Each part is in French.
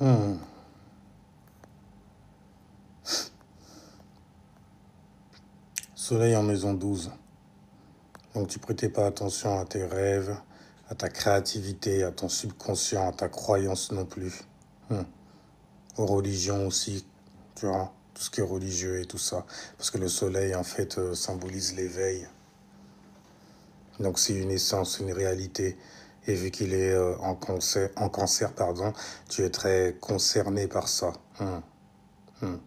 Hmm. Soleil en maison 12. Donc tu prêtais pas attention à tes rêves, à ta créativité, à ton subconscient, à ta croyance non plus. Hmm. Aux religions aussi, tu vois, tout ce qui est religieux et tout ça. Parce que le soleil, en fait, symbolise l'éveil. Donc c'est une essence, une réalité. Et vu qu'il est en cancer, pardon, tu es très concerné par ça. Hmm.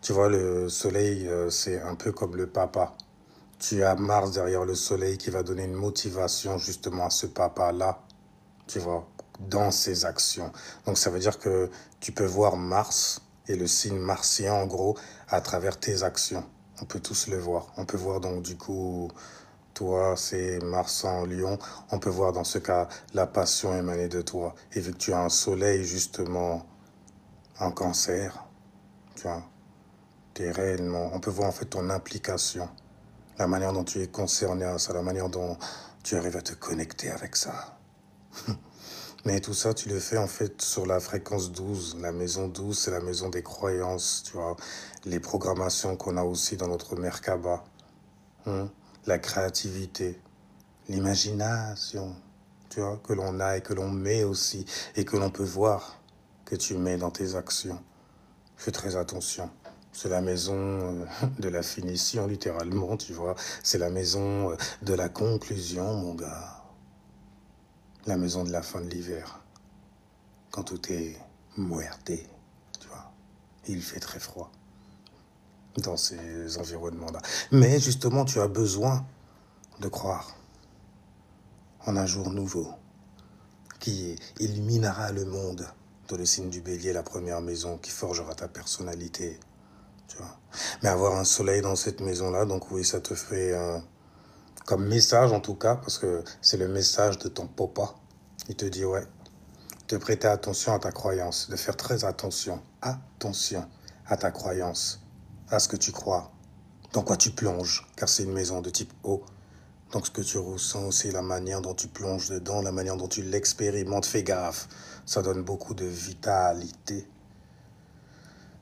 Tu vois, le soleil, c'est un peu comme le papa. Tu as Mars derrière le soleil qui va donner une motivation justement à ce papa-là, tu vois, dans ses actions. Donc ça veut dire que tu peux voir Mars et le signe martien en gros à travers tes actions. On peut tous le voir. On peut voir donc du coup, toi c'est Mars en Lion. On peut voir dans ce cas la passion émanée de toi. Et vu que tu as un soleil justement en cancer, tu vois, t'es réellement, on peut voir en fait ton implication. La manière dont tu es concerné à ça, la manière dont tu arrives à te connecter avec ça. Mais tout ça, tu le fais en fait sur la fréquence 12. La maison 12, c'est la maison des croyances, tu vois. Les programmations qu'on a aussi dans notre Merkaba. Hein. La créativité, l'imagination, tu vois, que l'on a et que l'on met aussi, et que l'on peut voir que tu mets dans tes actions. Fais très attention. C'est la maison de la finition, littéralement, tu vois. C'est la maison de la conclusion, mon gars. La maison de la fin de l'hiver. Quand tout est muerté, tu vois. Il fait très froid dans ces environnements-là. Mais justement, tu as besoin de croire en un jour nouveau qui illuminera le monde dans le signe du bélier, la première maison qui forgera ta personnalité. Tu vois. Mais avoir un soleil dans cette maison-là, donc oui, ça te fait comme message en tout cas, parce que c'est le message de ton papa. Il te dit, ouais, de prêter attention à ta croyance, de faire très attention à ta croyance, à ce que tu crois, dans quoi tu plonges, car c'est une maison de type eau. Donc ce que tu ressens aussi, la manière dont tu plonges dedans, la manière dont tu l'expérimentes, fais gaffe. Ça donne beaucoup de vitalité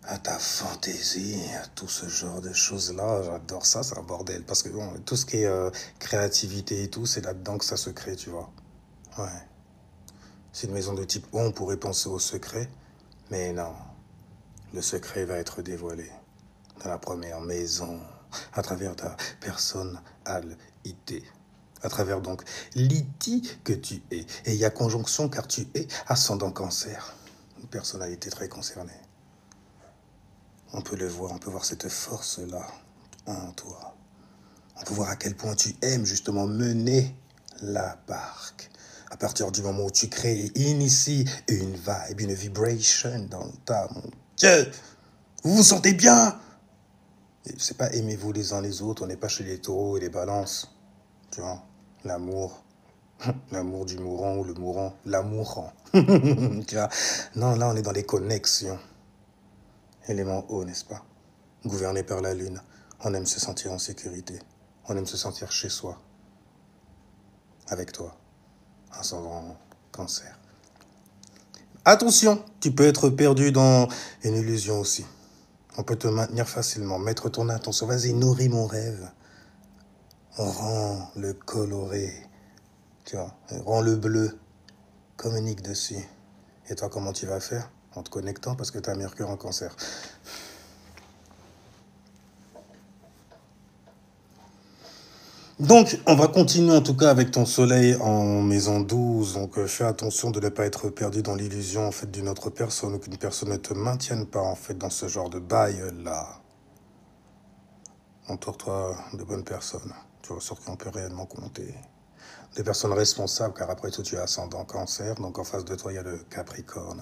à ta fantaisie, à tout ce genre de choses-là. J'adore ça, c'est un bordel. Parce que bon, tout ce qui est créativité et tout, c'est là-dedans que ça se crée, tu vois. Ouais. C'est une maison de type O, on pourrait penser au secret. Mais non, le secret va être dévoilé dans la première maison, à travers ta personnalité. À travers donc l'IT que tu es. Et il y a conjonction car tu es ascendant cancer. Une personnalité très concernée. On peut le voir, on peut voir cette force-là en toi. On peut voir à quel point tu aimes justement mener la barque. À partir du moment où tu crées et inities une vibe, une vibration dans ta... Mon Dieu, vous vous sentez bien? C'est pas aimez-vous les uns les autres, on n'est pas chez les taureaux et les balances. Tu vois, l'amour, l'amour du mourant ou le mourant, l'amourant. Tu vois, non, là on est dans les connexions. Élément haut, n'est-ce pas? Gouverné par la lune, on aime se sentir en sécurité. On aime se sentir chez soi, avec toi, ascendant cancer. Attention, tu peux être perdu dans une illusion aussi. On peut te maintenir facilement, mettre ton attention. Vas-y, nourris mon rêve. Rends le coloré, tu vois, rends le bleu, communique dessus. Et toi, comment tu vas faire? En te connectant parce que tu as Mercure en cancer. Donc, on va continuer en tout cas avec ton soleil en maison 12. Donc, fais attention de ne pas être perdu dans l'illusion en fait d'une autre personne ou qu'une personne ne te maintienne pas en fait dans ce genre de bail-là. Entoure-toi de bonnes personnes, tu vois, sur qui on peut réellement compter. Des personnes responsables, car après tout, tu es ascendant cancer, donc en face de toi, il y a le Capricorne.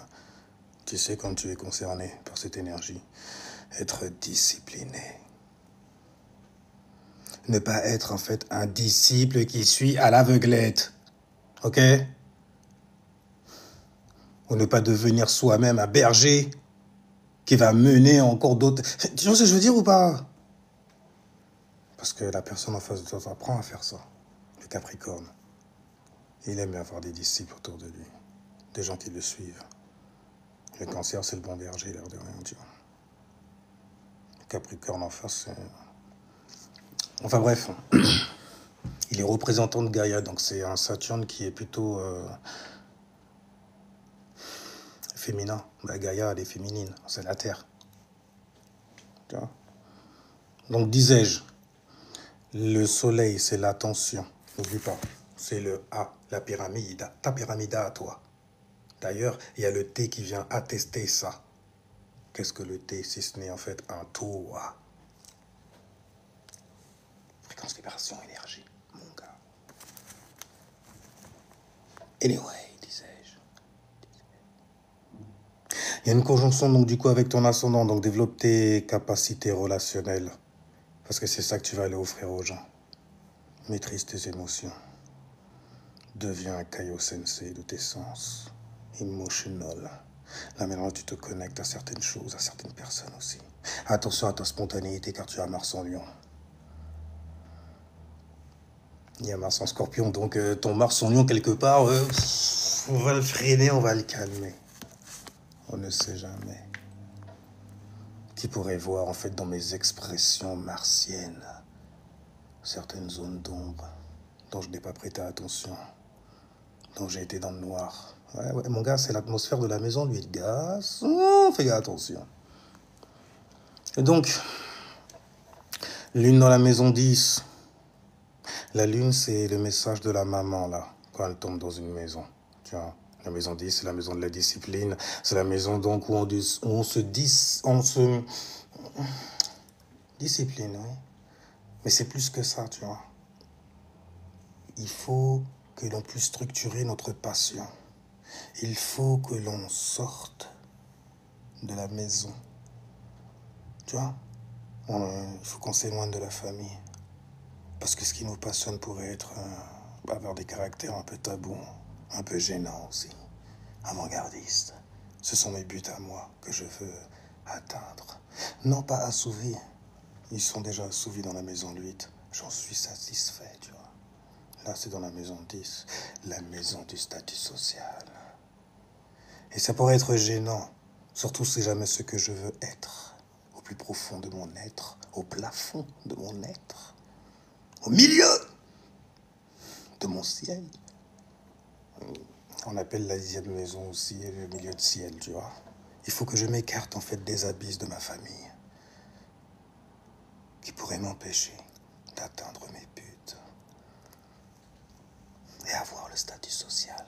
Tu sais quand tu es concerné par cette énergie. Être discipliné. Ne pas être en fait un disciple qui suit à l'aveuglette. Ok? Ou ne pas devenir soi-même un berger qui va mener encore d'autres. Tu vois ce que je veux dire ou pas? Parce que la personne en face de toi apprend à faire ça. Le Capricorne. Il aime avoir des disciples autour de lui. Des gens qui le suivent. Le cancer, c'est le bon berger, l'air de rien, tu vois. Le Capricorne en face, c'est... Enfin bref, il est représentant de Gaïa, donc c'est un Saturne qui est plutôt féminin. Bah, Gaïa, elle est féminine, c'est la Terre. Tu vois. Donc disais-je, le soleil, c'est l'attention. N'oublie pas, c'est le A, la pyramide, ta pyramide à toi. D'ailleurs, il y a le T qui vient attester ça. Qu'est-ce que le T, si ce n'est en fait un toit? Fréquence, vibration, énergie, mon gars. Anyway, disais-je. Il y a une conjonction donc du coup avec ton ascendant, donc développe tes capacités relationnelles. Parce que c'est ça que tu vas aller offrir aux gens. Maîtrise tes émotions. Deviens un Kaio Sensei de tes sens. Emotional. Là maintenant tu te connectes à certaines choses, à certaines personnes aussi. Attention à ta spontanéité car tu as Mars en Lion. Il y a Mars en Scorpion, donc ton Mars en Lion quelque part, on va le freiner, on va le calmer. On ne sait jamais. Qui pourrait voir en fait dans mes expressions martiennes certaines zones d'ombre dont je n'ai pas prêté attention, dont j'ai été dans le noir. Ouais, mon gars, c'est l'atmosphère de la maison, lui, le gaz. Fais attention. Et donc, lune dans la maison 10. La lune, c'est le message de la maman, là, quand elle tombe dans une maison. Tu vois, la maison 10, c'est la maison de la discipline. C'est la maison, donc, où on se discipline, oui. Mais c'est plus que ça, tu vois. Il faut que l'on puisse structurer notre passion. Il faut que l'on sorte de la maison. Tu vois, il faut qu'on s'éloigne de la famille. Parce que ce qui nous passionne pourrait être avoir des caractères un peu tabous, un peu gênants aussi, avant-gardistes. Ce sont mes buts à moi que je veux atteindre. Non pas assouvis. Ils sont déjà assouvis dans la maison 8. J'en suis satisfait, tu vois. Là, c'est dans la maison 10, la maison du statut social. Et ça pourrait être gênant, surtout si jamais ce que je veux être, au plus profond de mon être, au plafond de mon être, au milieu de mon ciel. On appelle la 10e maison aussi le milieu de ciel, tu vois. Il faut que je m'écarte en fait des abysses de ma famille qui pourraient m'empêcher d'atteindre mes buts et avoir le statut social.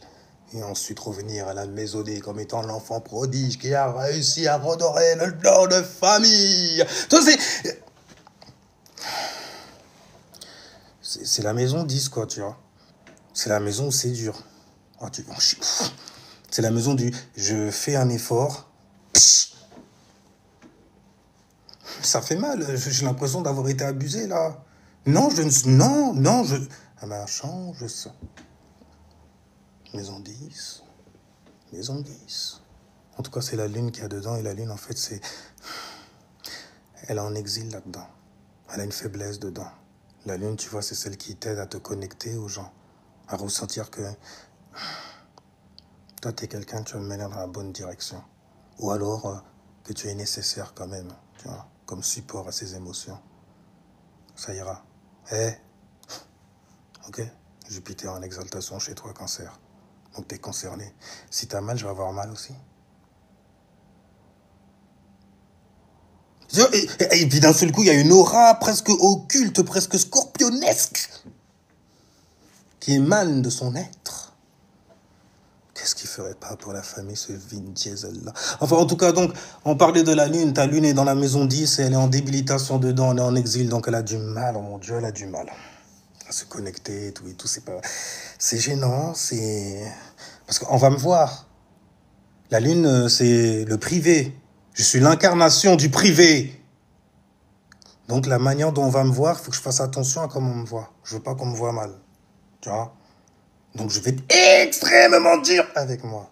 Et ensuite revenir à la maisonnée comme étant l'enfant prodige qui a réussi à redorer le nom de famille. C'est la maison 10, quoi, tu vois. C'est la maison où c'est dur. Oh, c'est la maison du je fais un effort. Ça fait mal. J'ai l'impression d'avoir été abusé, là. Non, je... Ah ben, change ça. Maison 10. Maison 10. En tout cas, c'est la lune qu'il y a dedans. Et la lune, en fait, c'est... Elle est en exil là-dedans. Elle a une faiblesse dedans. La lune, tu vois, c'est celle qui t'aide à te connecter aux gens. À ressentir que... Toi, t'es quelqu'un, tu vas me mener dans la bonne direction. Ou alors que tu es nécessaire quand même, tu vois, comme support à ses émotions. Ça ira. Ok? Jupiter en exaltation chez toi, Cancer. Donc t'es concerné. Si t'as mal, je vais avoir mal aussi. Et puis d'un seul coup, il y a une aura presque occulte, presque scorpionesque, qui émane de son être. Qu'est-ce qu'il ferait pas pour la famille, ce Vin Diesel-là? Enfin, en tout cas, donc, on parlait de la lune. Ta lune est dans la maison 10 et elle est en débilitation dedans, elle est en exil, donc elle a du mal, oh mon Dieu, elle a du mal à se connecter et tout, c'est pas... C'est gênant, c'est... Parce qu'on va me voir. La lune, c'est le privé. Je suis l'incarnation du privé. Donc, la manière dont on va me voir, il faut que je fasse attention à comment on me voit. Je veux pas qu'on me voit mal, tu vois? Donc, je vais être extrêmement dur avec moi.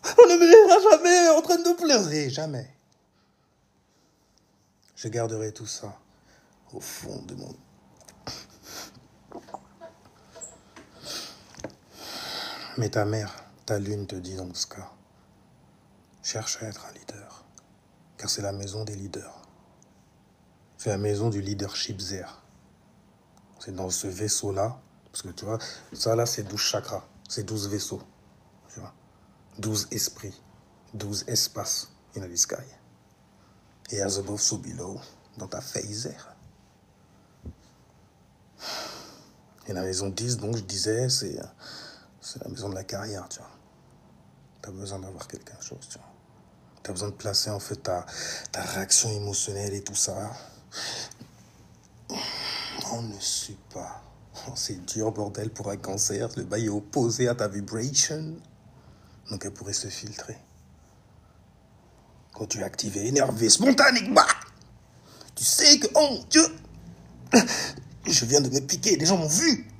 On ne me verra jamais en train de pleurer, jamais. Je garderai tout ça au fond de mon... Mais ta mère, ta lune te dit dans ce cas, Cherche à être un leader, car c'est la maison des leaders. C'est la maison du leadership zère. C'est dans ce vaisseau-là, parce que tu vois, ça là, c'est 12 chakras, c'est 12 vaisseaux, tu vois. 12 esprits, 12 espaces in the sky. Et as above, so below, dans ta phaser. Et la maison 10, donc je disais, c'est la maison de la carrière, tu vois. Tu as besoin d'avoir quelque chose, tu vois. Tu as besoin de placer en fait ta réaction émotionnelle et tout ça. On ne suit pas. Oh, c'est dur, bordel, pour un cancer. Le bail est opposé à ta vibration. Donc elle pourrait se filtrer. Quand tu es activé, énervé, spontanément, tu sais que, oh mon Dieu, je viens de me piquer, les gens m'ont vu.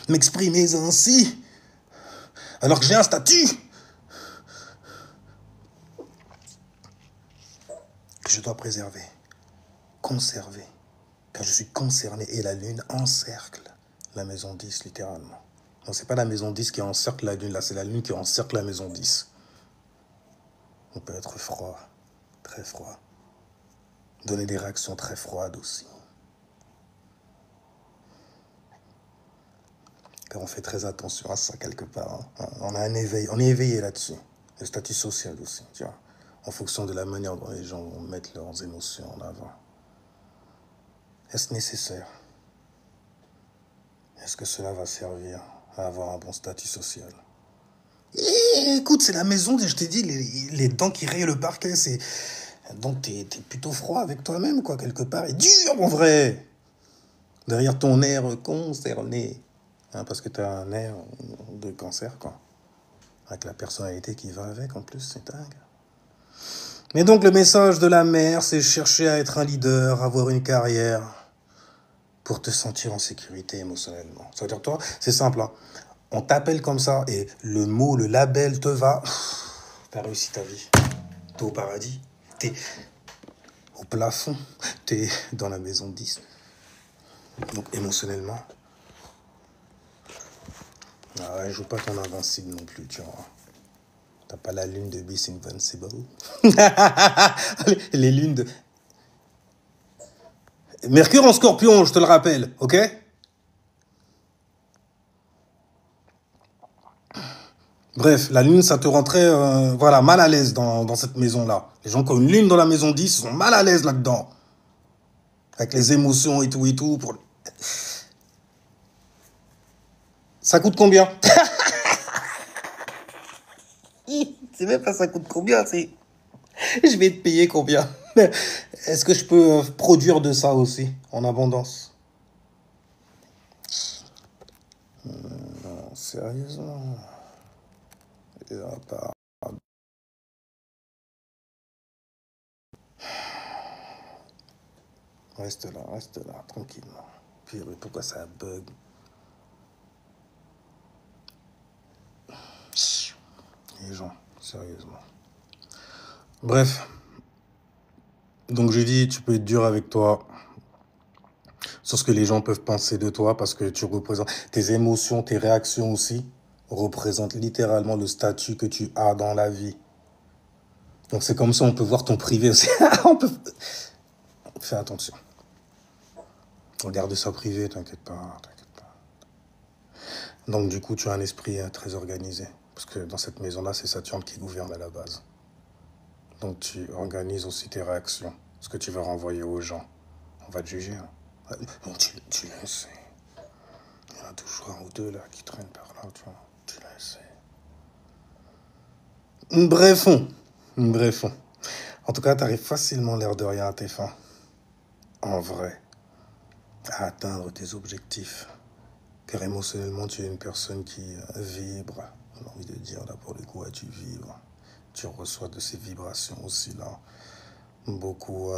M'exprimer ainsi, alors que j'ai un statut que je dois préserver, conserver, car je suis concerné et la lune encercle la maison 10 littéralement. Donc c'est pas la maison 10 qui encercle la lune, là c'est la lune qui encercle la maison 10. On peut être froid, très froid, donner des réactions très froides aussi. Car on fait très attention à ça quelque part. Hein. On a un éveil, on est éveillé là-dessus. Le statut social aussi, tu vois, en fonction de la manière dont les gens mettent leurs émotions en avant. Est-ce nécessaire? Est-ce que cela va servir à avoir un bon statut social? Écoute, c'est la maison, je t'ai dit, les dents qui rayent le parquet, c'est... Donc t'es plutôt froid avec toi-même, quoi, quelque part. Et dur, en vrai. Derrière ton air concerné. Hein, parce que t'as un air de cancer, quoi. Avec la personnalité qui va avec, en plus, c'est dingue. Mais donc, le message de la mère, c'est chercher à être un leader, avoir une carrière, pour te sentir en sécurité émotionnellement. Ça veut dire, toi, c'est simple, hein. On t'appelle comme ça, et le mot, le label te va. T'as réussi ta vie. T'es au paradis. T'es au plafond. T'es dans la maison 10. Donc, émotionnellement... Ah ouais, joue pas ton invincible non plus, tu vois. T'as pas la lune de Miss Invincible. Les lunes de... Mercure en Scorpion, je te le rappelle, ok? Bref, la lune, ça te rentrait voilà, mal à l'aise dans cette maison-là. Les gens qui ont une lune dans la maison 10 sont mal à l'aise là-dedans. Avec les émotions et tout. Pour... Ça coûte combien? C'est même pas ça coûte combien, c'est... Je vais te payer combien? Est-ce que je peux produire de ça aussi, en abondance? Non, sérieusement. Reste là, tranquillement. Puis pourquoi ça bug? Les gens, sérieusement. Bref. Donc je dis, tu peux être dur avec toi sur ce que les gens peuvent penser de toi parce que tu représentes tes émotions, tes réactions aussi représentent littéralement le statut que tu as dans la vie. Donc c'est comme ça on peut voir ton privé aussi. On peut... Fais attention. Regarde ça privé, t'inquiète pas. Donc du coup tu as un esprit très organisé. Parce que dans cette maison-là, c'est Saturne qui gouverne à la base. Donc tu organises aussi tes réactions, ce que tu vas renvoyer aux gens. On va te juger. Hein. Bon, tu le sais. Il y en a toujours un ou deux là qui traînent par là, tu vois. Tu le sais. Bref. En tout cas, t'arrives facilement l'air de rien à tes fins. En vrai. À atteindre tes objectifs. Car émotionnellement, tu es une personne qui vibre. J'ai envie de dire, là, pour le coup, tu vibres. Tu reçois de ces vibrations aussi, là. Beaucoup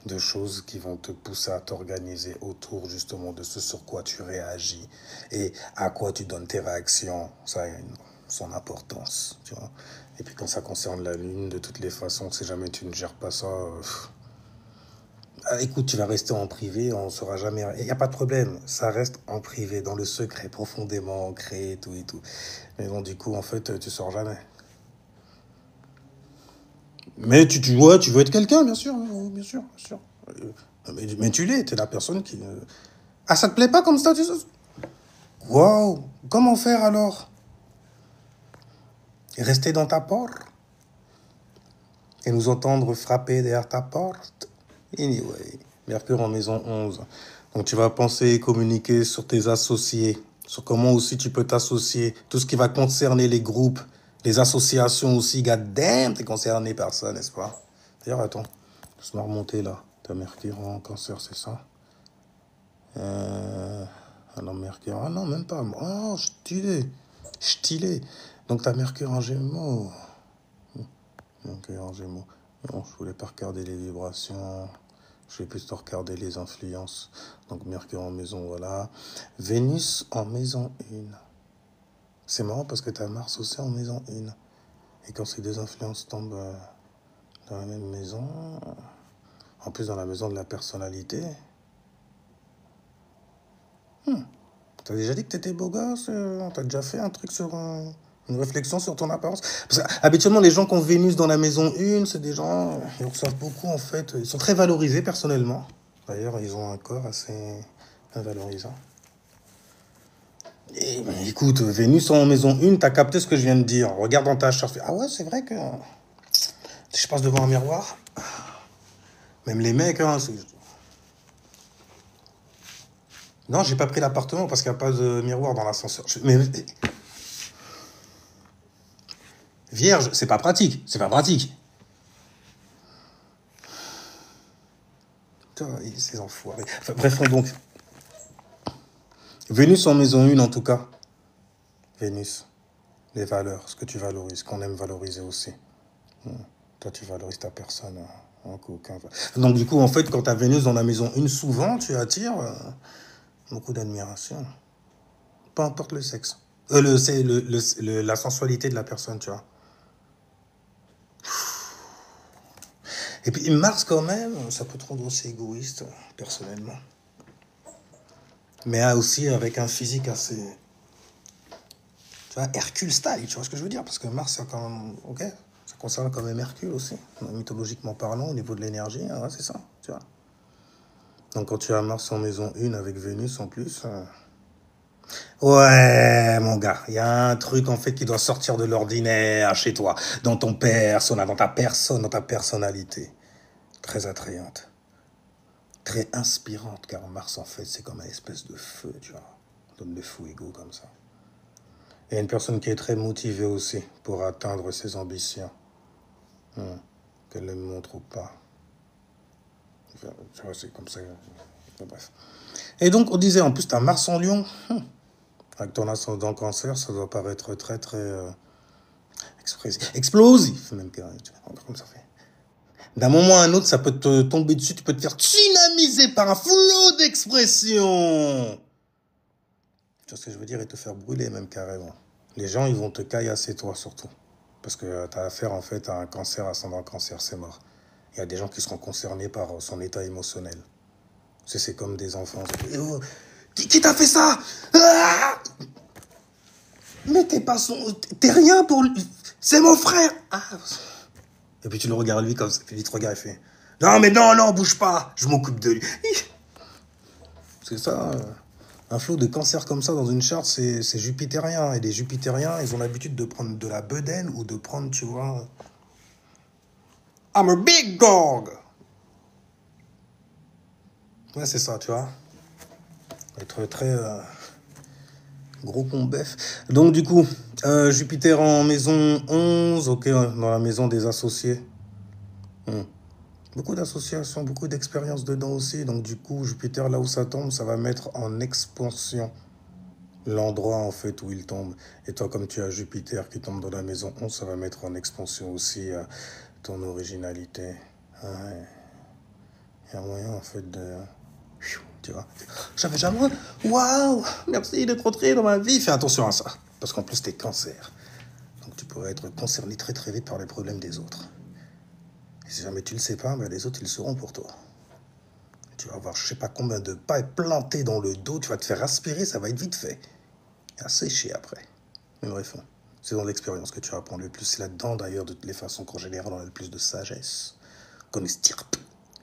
de choses qui vont te pousser à t'organiser autour, justement, de ce sur quoi tu réagis et à quoi tu donnes tes réactions. Ça a son importance, tu vois. Et puis, quand ça concerne la Lune, de toutes les façons, si jamais tu ne gères pas ça... écoute, tu vas rester en privé, on ne saura jamais... Il n'y a pas de problème, ça reste en privé, dans le secret, profondément ancré, et tout. Mais bon, du coup, en fait, tu sors jamais. Mais ouais, tu veux être quelqu'un, bien sûr, bien sûr, bien sûr. Mais tu l'es, t'es la personne qui... Ah, ça te plaît pas comme statut? Waouh, comment faire alors? Rester dans ta porte et nous entendre frapper derrière ta porte? Anyway, Mercure en maison 11. Donc tu vas penser et communiquer sur tes associés, sur comment aussi tu peux t'associer, tout ce qui va concerner les groupes, les associations aussi. God damn, t'es concerné par ça, n'est-ce pas? D'ailleurs, attends, laisse-moi remonter là. T'as Mercure en cancer, c'est ça? Ah non, Mercure. Ah non, même pas. Oh, stylé. Stylé. Donc t'as Mercure en Gémeaux. Mercure en Gémeaux. Non, je voulais pas regarder les vibrations. Je vais plutôt regarder les influences. Donc Mercure en maison, voilà. Vénus en maison 1. C'est marrant parce que t'as Mars aussi en maison 1. Et quand ces deux influences tombent dans la même maison, en plus dans la maison de la personnalité, t'as déjà dit que t'étais beau gosse? T'as déjà fait un truc sur... une réflexion sur ton apparence? Parce qu'habituellement, les gens qui ont Vénus dans la maison 1, c'est des gens... Ils reçoivent beaucoup, en fait. Ils sont très valorisés, personnellement. D'ailleurs, ils ont un corps assez valorisant. Et écoute, Vénus en maison 1, t'as capté ce que je viens de dire. Regarde dans ta charte. Ah ouais, c'est vrai que... Si je passe devant un miroir... Même les mecs, hein... Non, j'ai pas pris l'appartement parce qu'il n'y a pas de miroir dans l'ascenseur. Mais... Vierge, c'est pas pratique. C'est pas pratique. Putain, ces enfoirés. Enfin, bref, donc... Vénus en maison 1, en tout cas. Vénus. Les valeurs, ce que tu valorises, qu'on aime valoriser aussi. Toi, tu valorises ta personne. Donc, du coup, en fait, quand tu as Vénus dans la maison 1, souvent, tu attires beaucoup d'admiration. Peu importe le sexe. La sensualité de la personne, tu vois. Et puis, Mars, quand même, ça peut te rendre aussi égoïste, personnellement. Mais aussi avec un physique assez... Tu vois, Hercule style, tu vois ce que je veux dire? Parce que Mars, c'est quand même... Ok, ça concerne quand même Hercule aussi, mythologiquement parlant, au niveau de l'énergie, hein, ouais, c'est ça, tu vois. Donc quand tu as Mars en maison 1 avec Vénus en plus... Ouais, mon gars, il y a un truc en fait qui doit sortir de l'ordinaire chez toi, dans ton persona, dans ta personne, dans ta personnalité. Très attrayante, très inspirante, car Mars en fait c'est comme une espèce de feu, tu vois. On donne le fou ego comme ça. Et une personne qui est très motivée aussi pour atteindre ses ambitions, qu'elle ne montre ou pas. Tu vois, c'est comme ça. Bref. Et donc, on disait, en plus, tu as Mars en Lion. Avec ton ascendant cancer, ça doit paraître très, très explosif, même comme ça fait. D'un moment à un autre, ça peut te tomber dessus, tu peux te faire dynamiser par un flot d'expression. Tu vois ce que je veux dire? Et te faire brûler même carrément. Les gens, ils vont te caillasser toi surtout. Parce que tu as affaire en fait à un cancer, ascendant cancer, c'est mort. Il y a des gens qui seront concernés par son état émotionnel. C'est comme des enfants. Oh, qui t'a fait ça? Ah, mais t'es rien pour lui. C'est mon frère. Ah. Et puis tu le regardes lui comme ça. Puis il te regarde et fait non, mais non, bouge pas. Je m'occupe de lui. C'est ça. Un flot de cancer comme ça dans une charte, c'est jupitérien. Et les jupitériens, ils ont l'habitude de prendre de la bedaine ou de prendre, tu vois... I'm a big dog. Ouais, c'est ça, tu vois. Être très gros combef. Donc, du coup, Jupiter en maison 11, ok, dans la maison des associés. Beaucoup d'associations, beaucoup d'expériences dedans aussi. Donc, du coup, Jupiter, là où ça tombe, ça va mettre en expansion l'endroit, en fait, où il tombe. Et toi, comme tu as Jupiter qui tombe dans la maison 11, ça va mettre en expansion aussi ton originalité. Ouais. Il y a moyen, en fait, de... Tu vois, j'avais jamais... Waouh, merci d'être entré dans ma vie. Fais attention à ça. Parce qu'en plus, t'es cancer. Donc, tu pourrais être concerné très, très vite par les problèmes des autres. Et si jamais tu le sais pas, ben, les autres, ils le seront pour toi. Tu vas avoir je sais pas combien de pailles plantées dans le dos. Tu vas te faire aspirer, ça va être vite fait. Et à sécher après. Mais bref, C'est dans l'expérience que tu apprends le plus. C'est là-dedans, d'ailleurs, de toutes les façons qu'en général, on a le plus de sagesse, qu'on estirpe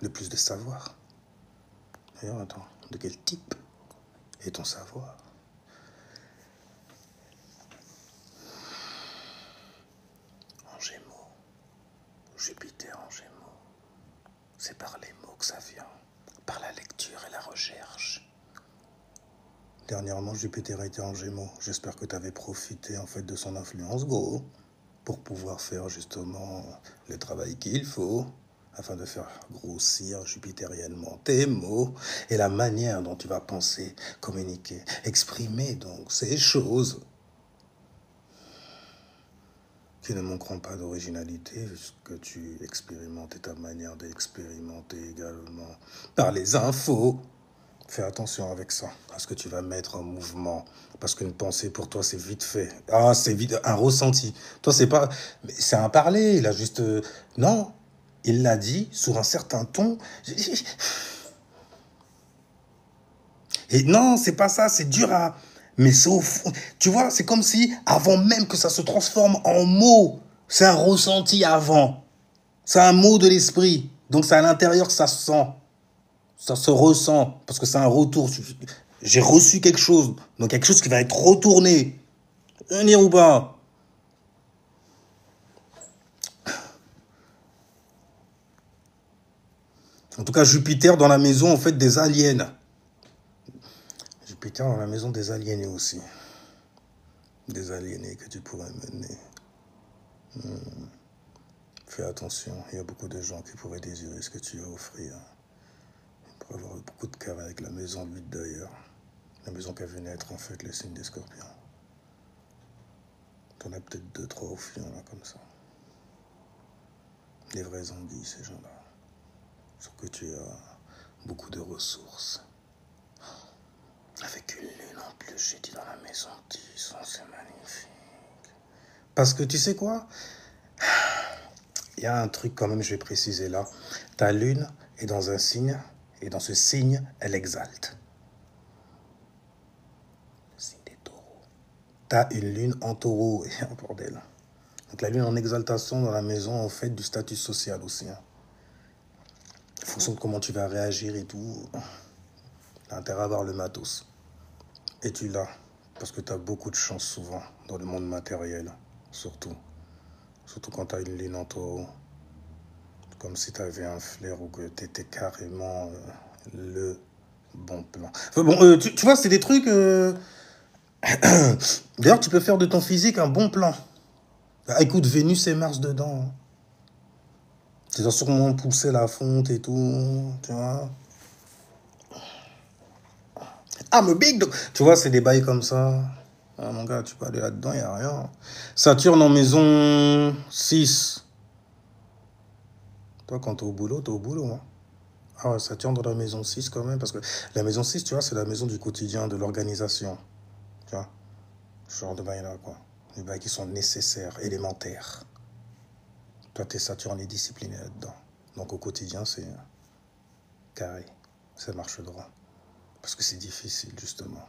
le plus de savoir. D'ailleurs, attends, de quel type est ton savoir? En Gémeaux, Jupiter en Gémeaux. C'est par les mots que ça vient, par la lecture et la recherche. Dernièrement, Jupiter a été en Gémeaux. J'espère que tu avais profité en fait de son influence, go, pour pouvoir faire justement le travail qu'il faut, afin de faire grossir jupitériennement tes mots et la manière dont tu vas penser, communiquer, exprimer donc ces choses qui ne manqueront pas d'originalité, puisque tu expérimentes ta manière d'expérimenter également par les infos. Fais attention avec ça, à ce que tu vas mettre en mouvement. Parce qu'une pensée, pour toi, c'est vite fait. Ah, c'est vite un ressenti. Toi, c'est pas... C'est un parler, il a juste... Non, il l'a dit sur un certain ton. Et non, c'est pas ça, c'est dur à... Mais c'est au fond... Tu vois, c'est comme si, avant même que ça se transforme en mots, c'est un ressenti avant. C'est un mot de l'esprit. Donc c'est à l'intérieur que ça se sent. Ça se ressent, parce que c'est un retour. J'ai reçu quelque chose, donc quelque chose qui va être retourné. Venir ou pas? En tout cas, Jupiter dans la maison, en fait, des aliens. Jupiter dans la maison des aliénés aussi. Des aliénés que tu pourrais mener. Fais attention, il y a beaucoup de gens qui pourraient désirer ce que tu as offrir. Il pourrait avoir beaucoup de cœur avec la maison 8 d'ailleurs. La maison qui a vu naître, en fait, les signes des scorpions. T'en as peut-être 2-3 au fion, là, comme ça. Les vrais anguilles, ces gens-là. Sauf que tu as beaucoup de ressources. Avec une lune en plus, j'ai dit dans la maison 10, oh, c'est magnifique. Parce que tu sais quoi? Il y a un truc quand même, je vais préciser là. Ta lune est dans un signe, et dans ce signe, elle exalte. Le signe des taureaux. Tu as une lune en taureau, et un bordel. Donc la lune en exaltation dans la maison, en fait, du statut social aussi. Hein. En fonction de comment tu vas réagir et tout, tu as intérêt à avoir le matos. Et tu l'as, parce que tu as beaucoup de chance souvent dans le monde matériel, surtout. Surtout quand tu as une lune en taureau. Comme si tu avais un flair ou que tu étais carrément le bon plan. Enfin, bon, tu vois, c'est des trucs... D'ailleurs, tu peux faire de ton physique un bon plan. Ah, écoute, Vénus et Mars dedans. Hein. Tu dois sûrement pousser la fonte et tout, tu vois. Ah, mais big dog. Tu vois, c'est des bails comme ça. Ah, mon gars, tu peux aller là-dedans, il n'y a rien. Saturne en maison 6. Toi, quand t'es au boulot, t'es au boulot. Hein. Ah ouais, Saturne dans la maison 6 quand même, parce que la maison 6, tu vois, c'est la maison du quotidien, de l'organisation. Tu vois, ce genre de bails-là, quoi. Les bails qui sont nécessaires, élémentaires. Toi, t'es Saturne est discipliné là-dedans. Donc au quotidien, c'est carré. Ça marche droit. Parce que c'est difficile, justement.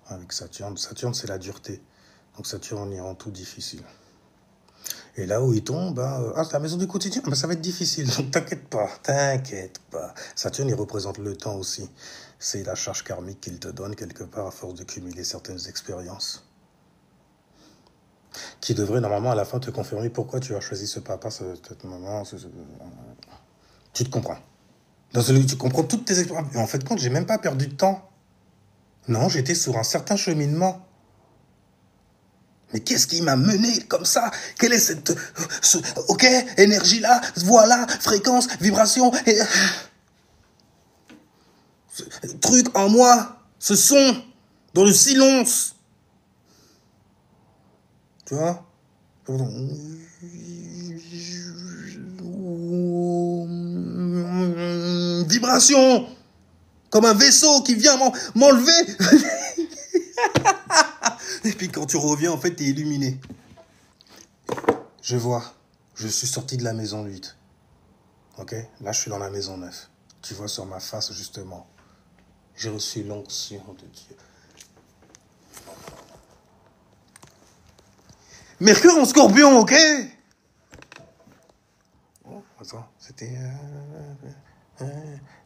Avec Saturne. Saturne, c'est la dureté. Donc Saturne y rend tout difficile. Et là où il tombe, c'est la maison du quotidien, ça va être difficile. Donc t'inquiète pas. Saturne, il représente le temps aussi. C'est la charge karmique qu'il te donne quelque part à force de cumuler certaines expériences. Qui devrait normalement à la fin te confirmer pourquoi tu as choisi ce papa, cette maman. Tu te comprends. Dans celui tu comprends toutes tes expériences. Et en fait, compte, j'ai même pas perdu de temps. Non, j'étais sur un certain cheminement. Mais qu'est-ce qui m'a mené comme ça? Quelle est cette... ok, énergie-là, voilà, fréquence, vibration, et... ce truc en moi, ce son, dans le silence. Tu vois? Vibration, comme un vaisseau qui vient m'enlever. Et puis quand tu reviens, en fait, t'es illuminé. Je vois, je suis sorti de la maison 8. Ok? Là, je suis dans la maison 9. Tu vois sur ma face, justement. J'ai reçu l'onction de Dieu. Mercure en Scorpion, ok? Oh, attends, c'était...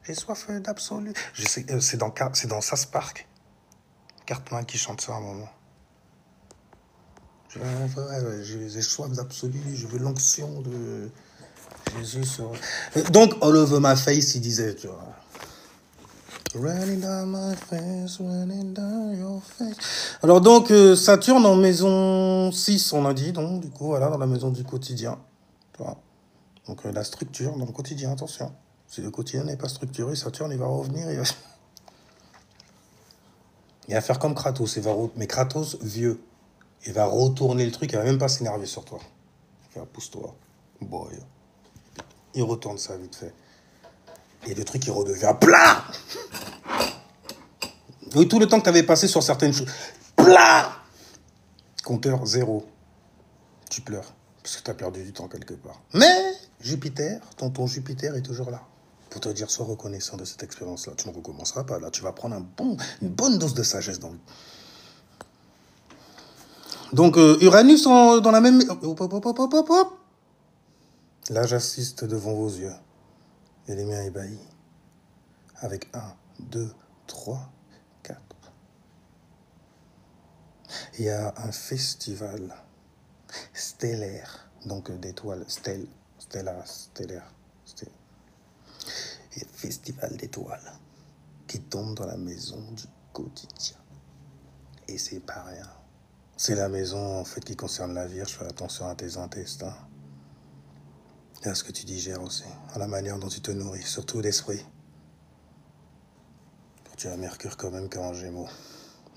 j'ai soif d'absolu. C'est dans South Park. Cartman qui chante ça à un moment. J'ai soif d'absolu, je veux l'onction de Jésus sur... Donc, all over my face, il disait, tu vois. Running down my face, running down your face. Alors donc, Saturne en maison 6, on a dit, donc du coup, voilà, dans la maison du quotidien. Tu vois. Donc la structure dans le quotidien, attention. Si le quotidien n'est pas structuré, Saturne, il va revenir, il va faire comme Kratos, mais Kratos, vieux. Il va retourner le truc, il va même pas s'énerver sur toi. Il va pousse-toi, boy. Il retourne ça vite fait. Et le truc, il redevient plat. Oui, tout le temps que tu avais passé sur certaines choses. Plat. Compteur 0. Tu pleures. Parce que tu as perdu du temps quelque part. Mais Jupiter, tonton Jupiter est toujours là. Pour te dire, sois reconnaissant de cette expérience-là. Tu ne recommenceras pas. Là, tu vas prendre une bonne dose de sagesse dans le... Donc, Uranus dans la même... Hop, hop, hop, hop, hop, hop. Là, j'assiste devant vos yeux. Et les miens ébahis. Avec 1, 2, 3, 4. Il y a un festival stellaire, donc d'étoiles, stellaire. Et festival d'étoiles qui tombe dans la maison du quotidien. Et c'est pas rien. C'est la maison en fait qui concerne la Vierge. Fais attention à tes intestins. Et à ce que tu digères aussi. À la manière dont tu te nourris, surtout d'esprit. Tu as Mercure quand même qu'en Gémeaux.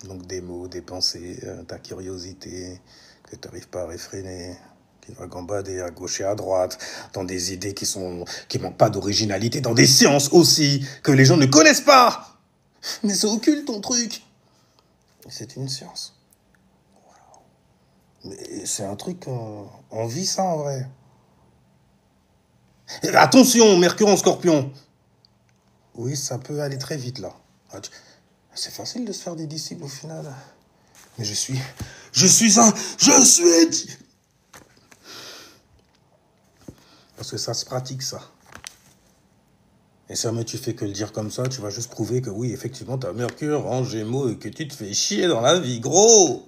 Donc des mots, des pensées, ta curiosité que tu n'arrives pas à réfréner, qui va gambader à gauche et à droite, dans des idées qui manquent pas d'originalité, dans des sciences aussi, que les gens ne connaissent pas. Mais c'est occulte ton truc. C'est une science. Wow. Mais c'est un truc, on vit ça en vrai. Et attention, Mercure en Scorpion. Oui, ça peut aller très vite là. C'est facile de se faire des disciples au final. Mais je suis parce que ça se pratique, ça. Et ça, mais tu fais que le dire comme ça, tu vas juste prouver que oui, effectivement, t'as Mercure en Gémeaux et que tu te fais chier dans la vie, gros.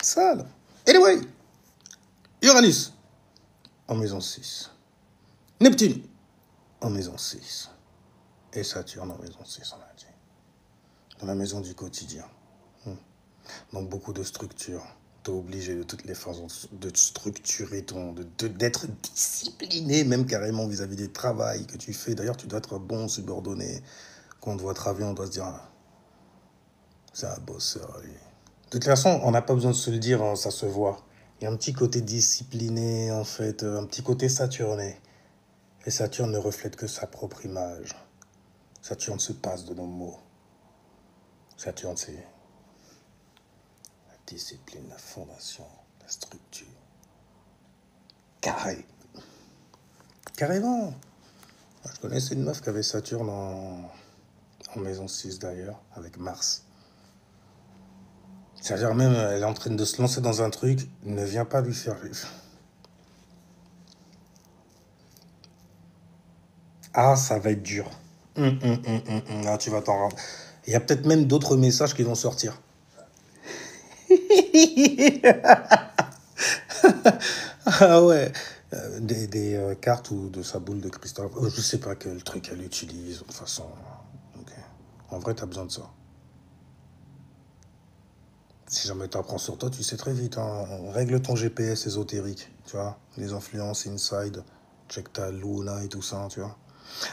Sale. Anyway, Uranus en maison 6. Neptune en maison 6. Et Saturne en maison 6, on a dit. Dans la maison du quotidien. Donc beaucoup de structures. T'es obligé de toutes les façons de structurer d'être discipliné, même carrément vis-à-vis des travails que tu fais. D'ailleurs, tu dois être bon subordonné. Quand on te voit travailler, on doit se dire, ah, c'est un bosseur, lui. De toute façon, on n'a pas besoin de se le dire, hein, ça se voit. Il y a un petit côté discipliné, en fait, un petit côté saturné. Et Saturne ne reflète que sa propre image. Saturne se passe de nos mots. Saturne, c'est la discipline, la fondation, la structure. Carré. Carrément. Je connaissais une meuf qui avait Saturne en maison 6 d'ailleurs, avec Mars. C'est-à-dire même, elle est en train de se lancer dans un truc, ne viens pas lui faire... Ah, ça va être dur. Ah, tu vas t'en rendre. Il y a peut-être même d'autres messages qui vont sortir. Ah ouais. Des cartes ou de sa boule de cristal. Je sais pas quel truc elle utilise. De toute façon. Okay. En vrai, t'as besoin de ça. Si jamais t'apprends sur toi, tu sais très vite. Hein. Règle ton GPS ésotérique. Tu vois. Les influences inside. Check ta luna et tout ça. Tu vois.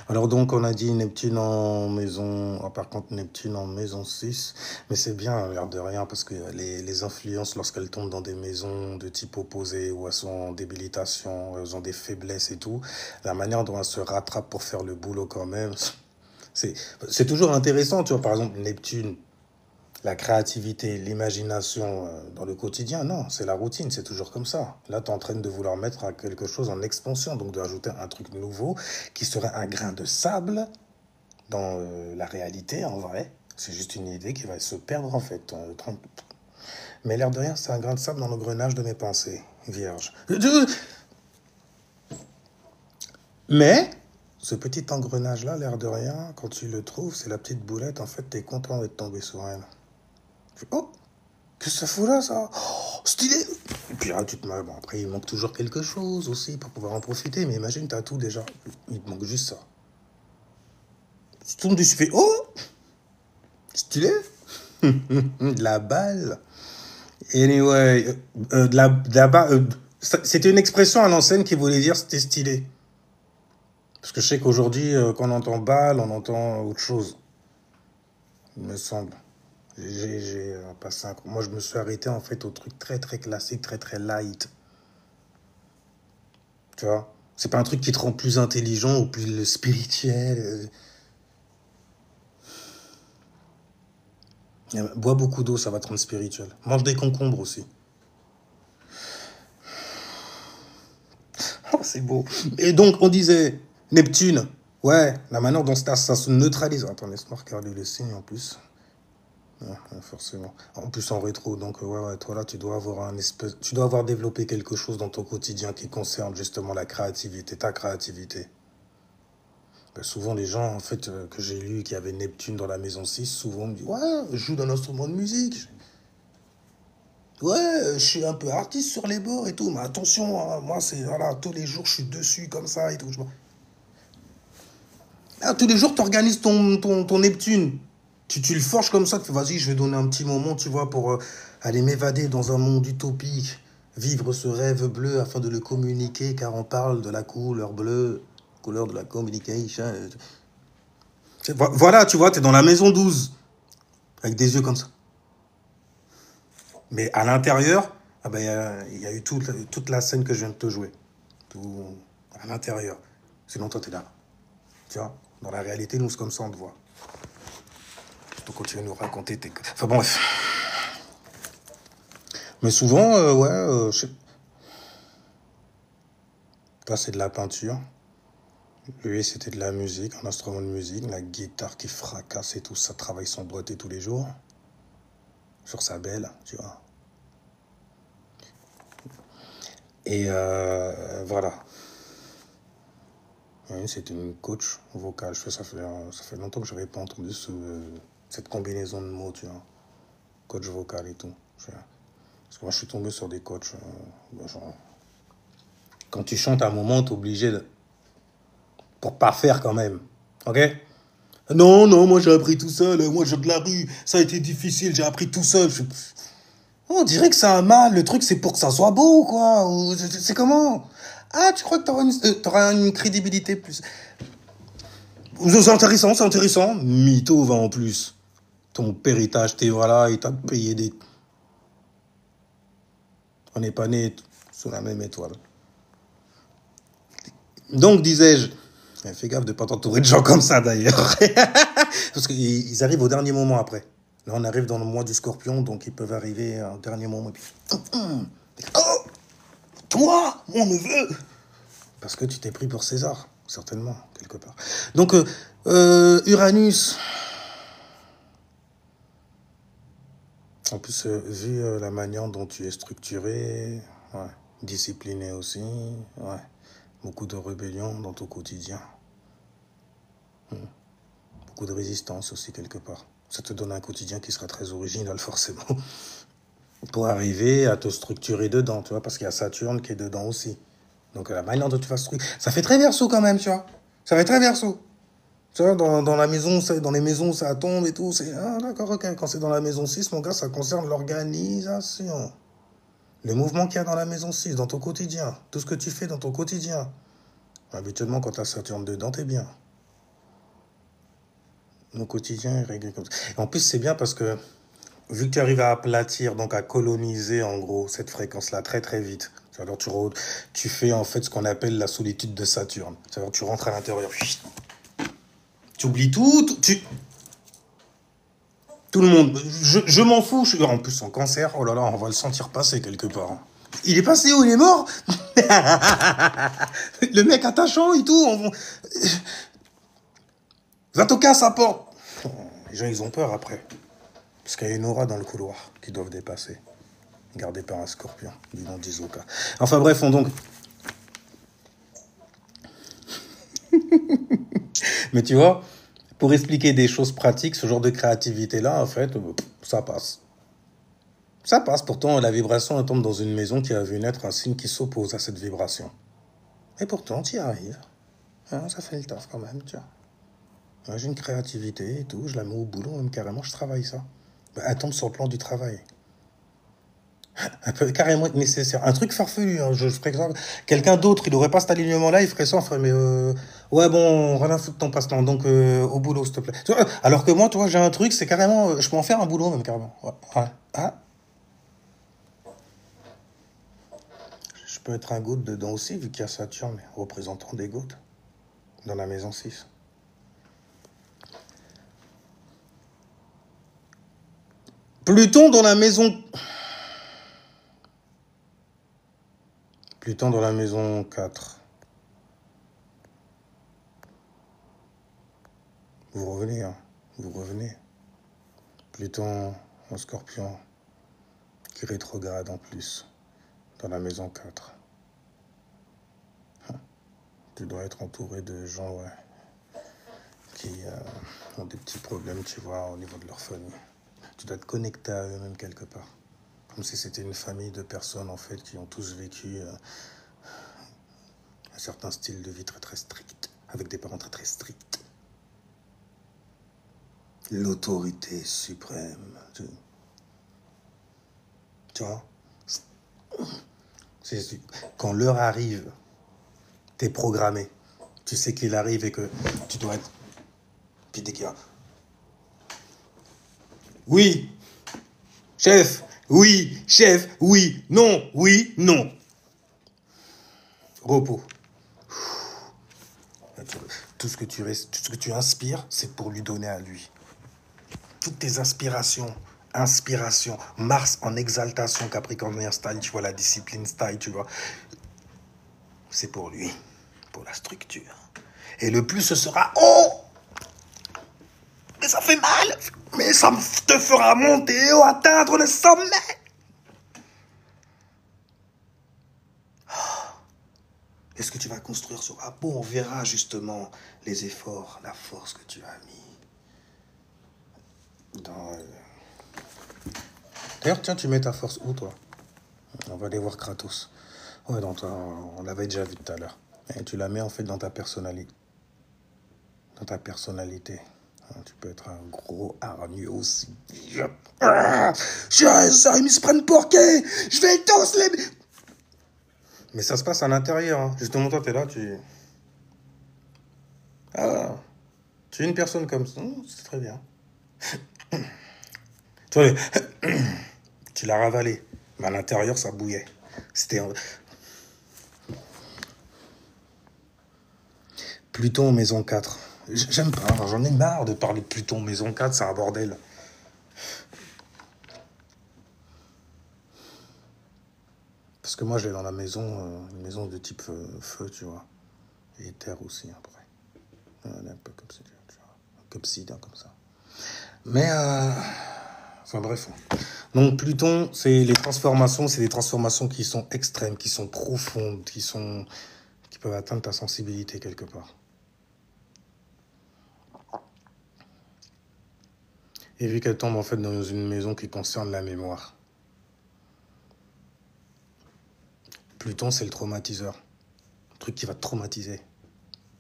Alors donc on a dit Neptune en maison, par contre Neptune en maison 6, mais c'est bien l'air de rien parce que les influences lorsqu'elles tombent dans des maisons de type opposé ou elles sont en débilitation, elles ont des faiblesses et tout, la manière dont elles se rattrapent pour faire le boulot quand même, c'est toujours intéressant, tu vois, par exemple Neptune, la créativité, l'imagination dans le quotidien, non, c'est la routine, c'est toujours comme ça. Là, tu es en train de vouloir mettre quelque chose en expansion, donc de rajouter un truc nouveau qui serait un grain de sable dans la réalité, en vrai. C'est juste une idée qui va se perdre, en fait. Mais l'air de rien, c'est un grain de sable dans l'engrenage de mes pensées, vierge. Mais, ce petit engrenage-là, l'air de rien, quand tu le trouves, c'est la petite boulette, en fait, t'es content d'être tombé sur elle. Tu fais, oh, qu'est-ce que ça fout là, ça? Oh, stylé! Et puis là, tu te mets, bon, après, il manque toujours quelque chose aussi pour pouvoir en profiter, mais imagine, t'as tout déjà. Il te manque juste ça. Tu tombes dessus, tu fais, oh, stylé! De la balle. Anyway, c'était une expression à l'ancienne qui voulait dire c'était stylé. Parce que je sais qu'aujourd'hui, quand on entend balle, on entend autre chose, il me semble. J'ai passé un... Moi, je me suis arrêté en fait au truc très très classique, très très light. Tu vois? C'est pas un truc qui te rend plus intelligent ou plus spirituel. Bois beaucoup d'eau, ça va te rendre spirituel. Mange des concombres aussi. Oh, c'est beau. Et donc, on disait, Neptune, ouais, la manière dont ça se neutralise. Attends, laisse-moi regarder le signe en plus. Ouais, forcément. En plus en rétro, donc ouais, toi là, tu dois avoir tu dois avoir développé quelque chose dans ton quotidien qui concerne justement la créativité, ta créativité. Ben, souvent les gens, en fait, que j'ai lu qui avaient Neptune dans la maison 6 souvent me disent, ouais, je joue d'un instrument de musique. Ouais, je suis un peu artiste sur les bords et tout, mais attention, hein, moi c'est, voilà, tous les jours je suis dessus comme ça et tout. Ah, tous les jours, tu organises ton Neptune. Tu le forges comme ça, tu fais, vas-y, je vais donner un petit moment, tu vois, pour aller m'évader dans un monde utopique, vivre ce rêve bleu afin de le communiquer, car on parle de la couleur bleue, couleur de la communication. Voilà, tu vois, tu es dans la maison 12, avec des yeux comme ça. Mais à l'intérieur, ah ben, y a eu toute la scène que je viens de te jouer. Tout à l'intérieur. Sinon, toi, tu es là. Tu vois, dans la réalité, nous, c'est comme ça, on te voit. Donc, quand tu vas nous raconter tes... Enfin, bon, bref. Mais souvent, ouais, là, c'est de la peinture. Lui, c'était de la musique, un instrument de musique, la guitare qui fracasse et tout, ça travaille son doigté tous les jours. Sur sa belle, tu vois. Et voilà. Oui, c'est une coach vocale. Ça fait longtemps que je n'avais pas entendu cette combinaison de mots, tu vois. Coach vocal et tout. Parce que moi, je suis tombé sur des coachs. Genre, quand tu chantes à un moment, t'es obligé de... Pour pas faire quand même. Ok? Non, non, moi j'ai appris tout seul. Moi j'ai de la rue. Ça a été difficile, j'ai appris tout seul. On dirait que c'est un mal. Le truc, c'est pour que ça soit beau, quoi. C'est comment? Ah, tu crois que t'auras une crédibilité plus... C'est intéressant, c'est intéressant. Mytho va en plus. Ton père, il t'a acheté, voilà, il t'a payé des... On n'est pas né sous la même étoile. Donc, disais-je, fais gaffe de ne pas t'entourer de gens comme ça, d'ailleurs. Parce qu'ils arrivent au dernier moment après. Là, on arrive dans le mois du Scorpion, donc ils peuvent arriver au dernier moment. Et puis... Oh, toi, mon neveu! Parce que tu t'es pris pour César, certainement, quelque part. Donc, Uranus... En plus, vu la manière dont tu es structuré, ouais, discipliné aussi, ouais, beaucoup de rébellion dans ton quotidien, beaucoup de résistance aussi quelque part. Ça te donne un quotidien qui sera très original forcément, pour arriver à te structurer dedans, tu vois, parce qu'il y a Saturne qui est dedans aussi. Donc la manière dont tu vas structurer, ça fait très Verseau quand même, tu vois. Ça fait très Verseau. Tu vois, dans la maison, dans les maisons, ça tombe et tout. Ah, d'accord, ok. Quand c'est dans la maison 6, mon gars, ça concerne l'organisation. Les mouvements qu'il y a dans la maison 6, dans ton quotidien. Tout ce que tu fais dans ton quotidien. Habituellement, quand tu as Saturne dedans, t'es bien. Mon quotidien est réglé comme ça. Et en plus, c'est bien parce que, vu que tu arrives à aplatir, donc à coloniser, en gros, cette fréquence-là très très vite. Alors, tu fais en fait ce qu'on appelle la solitude de Saturne. C'est-à-dire tu rentres à l'intérieur. Tu oublies tout, tout le monde. Je m'en fous. En plus, son cancer, oh là là, on va le sentir passer quelque part. Il est passé où? Il est mort? Le mec attachant et tout. Va toquer à sa porte. Les gens, ils ont peur après. Parce qu'il y a une aura dans le couloir qu'ils doivent dépasser. Gardée par un scorpion, du nom d'Isoka. Enfin bref, on donc... Mais tu vois, pour expliquer des choses pratiques, ce genre de créativité-là, en fait, ça passe. Ça passe, pourtant la vibration elle tombe dans une maison qui a vu naître un signe qui s'oppose à cette vibration. Et pourtant, tu y arrives. Hein, ça fait le taf quand même, tu vois. Moi, j'ai une créativité et tout, je la mets au boulot, même carrément, je travaille ça. Bah, elle tombe sur le plan du travail. Elle peut carrément être nécessaire. Un truc farfelu, hein, je ferais ça. Quelqu'un d'autre, il n'aurait pas cet alignement-là, il ferait ça, on ferait, mais ouais, bon, rien à foutre de ton passe-temps, donc au boulot, s'il te plaît. Tu vois, alors que moi, tu vois, j'ai un truc, c'est carrément, je peux en faire un boulot, même carrément. Ouais. Ouais. Ah, je peux être un goutte dedans aussi, vu qu'il y a Saturne, représentant des gouttes, dans la maison 6. Pluton dans la maison... Pluton dans la maison 4. Vous revenez, hein. Vous revenez. Pluton en scorpion, qui rétrograde en plus, dans la maison 4. Tu dois être entouré de gens, ouais, qui ont des petits problèmes, tu vois, au niveau de leur famille. Tu dois être connecté à eux-mêmes quelque part. Comme si c'était une famille de personnes, en fait, qui ont tous vécu un certain style de vie très très strict, avec des parents très très stricts. L'autorité suprême. Tu vois, quand l'heure arrive, t'es programmé. Tu sais qu'il arrive et que tu dois être... Puis dès qu'il y a... Oui, chef, oui, chef, oui, non, oui, non. Repos. Tout ce que tu inspires, c'est pour lui donner à lui. Toutes tes inspirations, Mars en exaltation, Capricornien style, tu vois, la discipline style, tu vois. C'est pour lui, pour la structure. Et le plus ce sera, oh, mais ça fait mal, mais ça te fera monter ou atteindre le sommet. Et ce que tu vas construire sera beau, on verra justement les efforts, la force que tu as mis dans... D'ailleurs, tiens, tu mets ta force où, toi? On va aller voir Kratos. Ouais, on l'avait déjà vu tout à l'heure. Et tu la mets en fait dans ta personnalité. Dans ta personnalité. Tu peux être un gros hargneux aussi. Ça, ils se prennent pour qui? Je vais tous les... Mais ça se passe à l'intérieur. Hein. Justement, toi, t'es là, tu... Ah, tu es une personne comme ça. C'est très bien. Toi, tu l'as ravalé. Mais à l'intérieur, ça bouillait. C'était... Pluton, maison 4. J'aime pas, j'en ai marre de parler de Pluton, maison 4, c'est un bordel. Parce que moi, je l'ai dans la maison, une maison de type feu, tu vois. Et terre aussi, après. Un peu comme ça, tu vois. Comme ci, comme ça. Mais, enfin bref. Donc Pluton, c'est les transformations, c'est des transformations qui sont extrêmes, qui sont profondes, qui peuvent atteindre ta sensibilité quelque part. Et vu qu'elle tombe en fait dans une maison qui concerne la mémoire. Pluton, c'est le traumatiseur. Le truc qui va te traumatiser.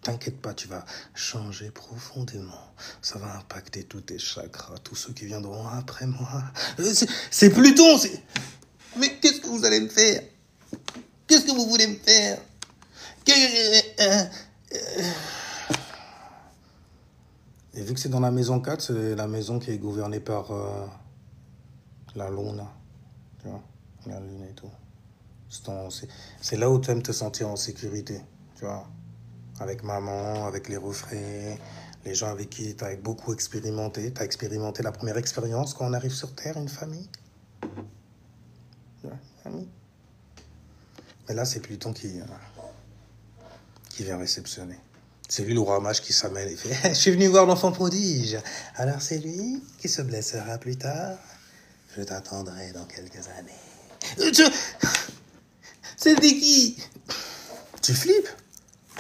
T'inquiète pas, tu vas changer profondément. Ça va impacter tous tes chakras, tous ceux qui viendront après moi. C'est Pluton, c'est... Mais qu'est-ce que vous allez me faire? Qu'est-ce que vous voulez me faire? Et vu que c'est dans la maison 4, c'est la maison qui est gouvernée par la lune. Tu vois, la lune et tout. C'est là où tu aimes te sentir en sécurité. Tu vois, avec maman, avec les refrains, les gens avec qui tu as beaucoup expérimenté. Tu as expérimenté la première expérience quand on arrive sur Terre, une famille. Ouais, famille. Mais là, c'est Pluton qui vient réceptionner. C'est lui le roi mage qui s'amène et fait « Je suis venu voir l'enfant prodige. Alors c'est lui qui se blessera plus tard. Je t'attendrai dans quelques années. » C'était qui? Tu flippes?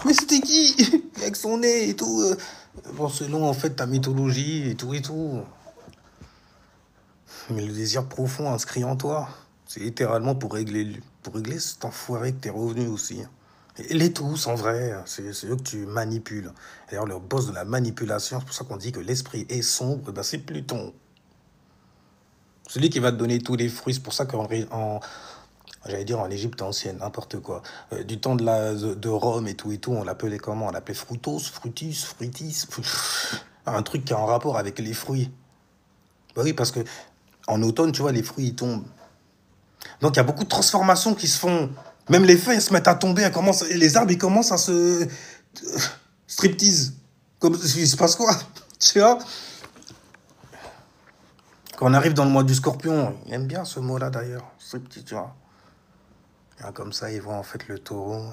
Mais c'était qui? Avec son nez et tout. Bon, selon en fait ta mythologie et tout et tout. Mais le désir profond inscrit en toi, c'est littéralement pour régler cet enfoiré que t'es revenu aussi. Et les tous, en vrai, c'est eux que tu manipules. D'ailleurs, le boss de la manipulation, c'est pour ça qu'on dit que l'esprit est sombre, ben c'est Pluton. Celui qui va te donner tous les fruits, c'est pour ça j'allais dire en Égypte ancienne, n'importe quoi. Du temps de Rome et tout, on l'appelait comment? On l'appelait frutos, frutis, fruitis. Un truc qui a un rapport avec les fruits. Bah oui, parce que en automne, tu vois, les fruits, ils tombent. Donc, il y a beaucoup de transformations qui se font. Même les feuilles, elles se mettent à tomber, les arbres, ils commencent à se striptease. Comme, il se passe quoi? Tu vois? Quand on arrive dans le mois du scorpion, il aime bien ce mot-là d'ailleurs, striptease, tu vois. Et comme ça, ils voient en fait le taureau,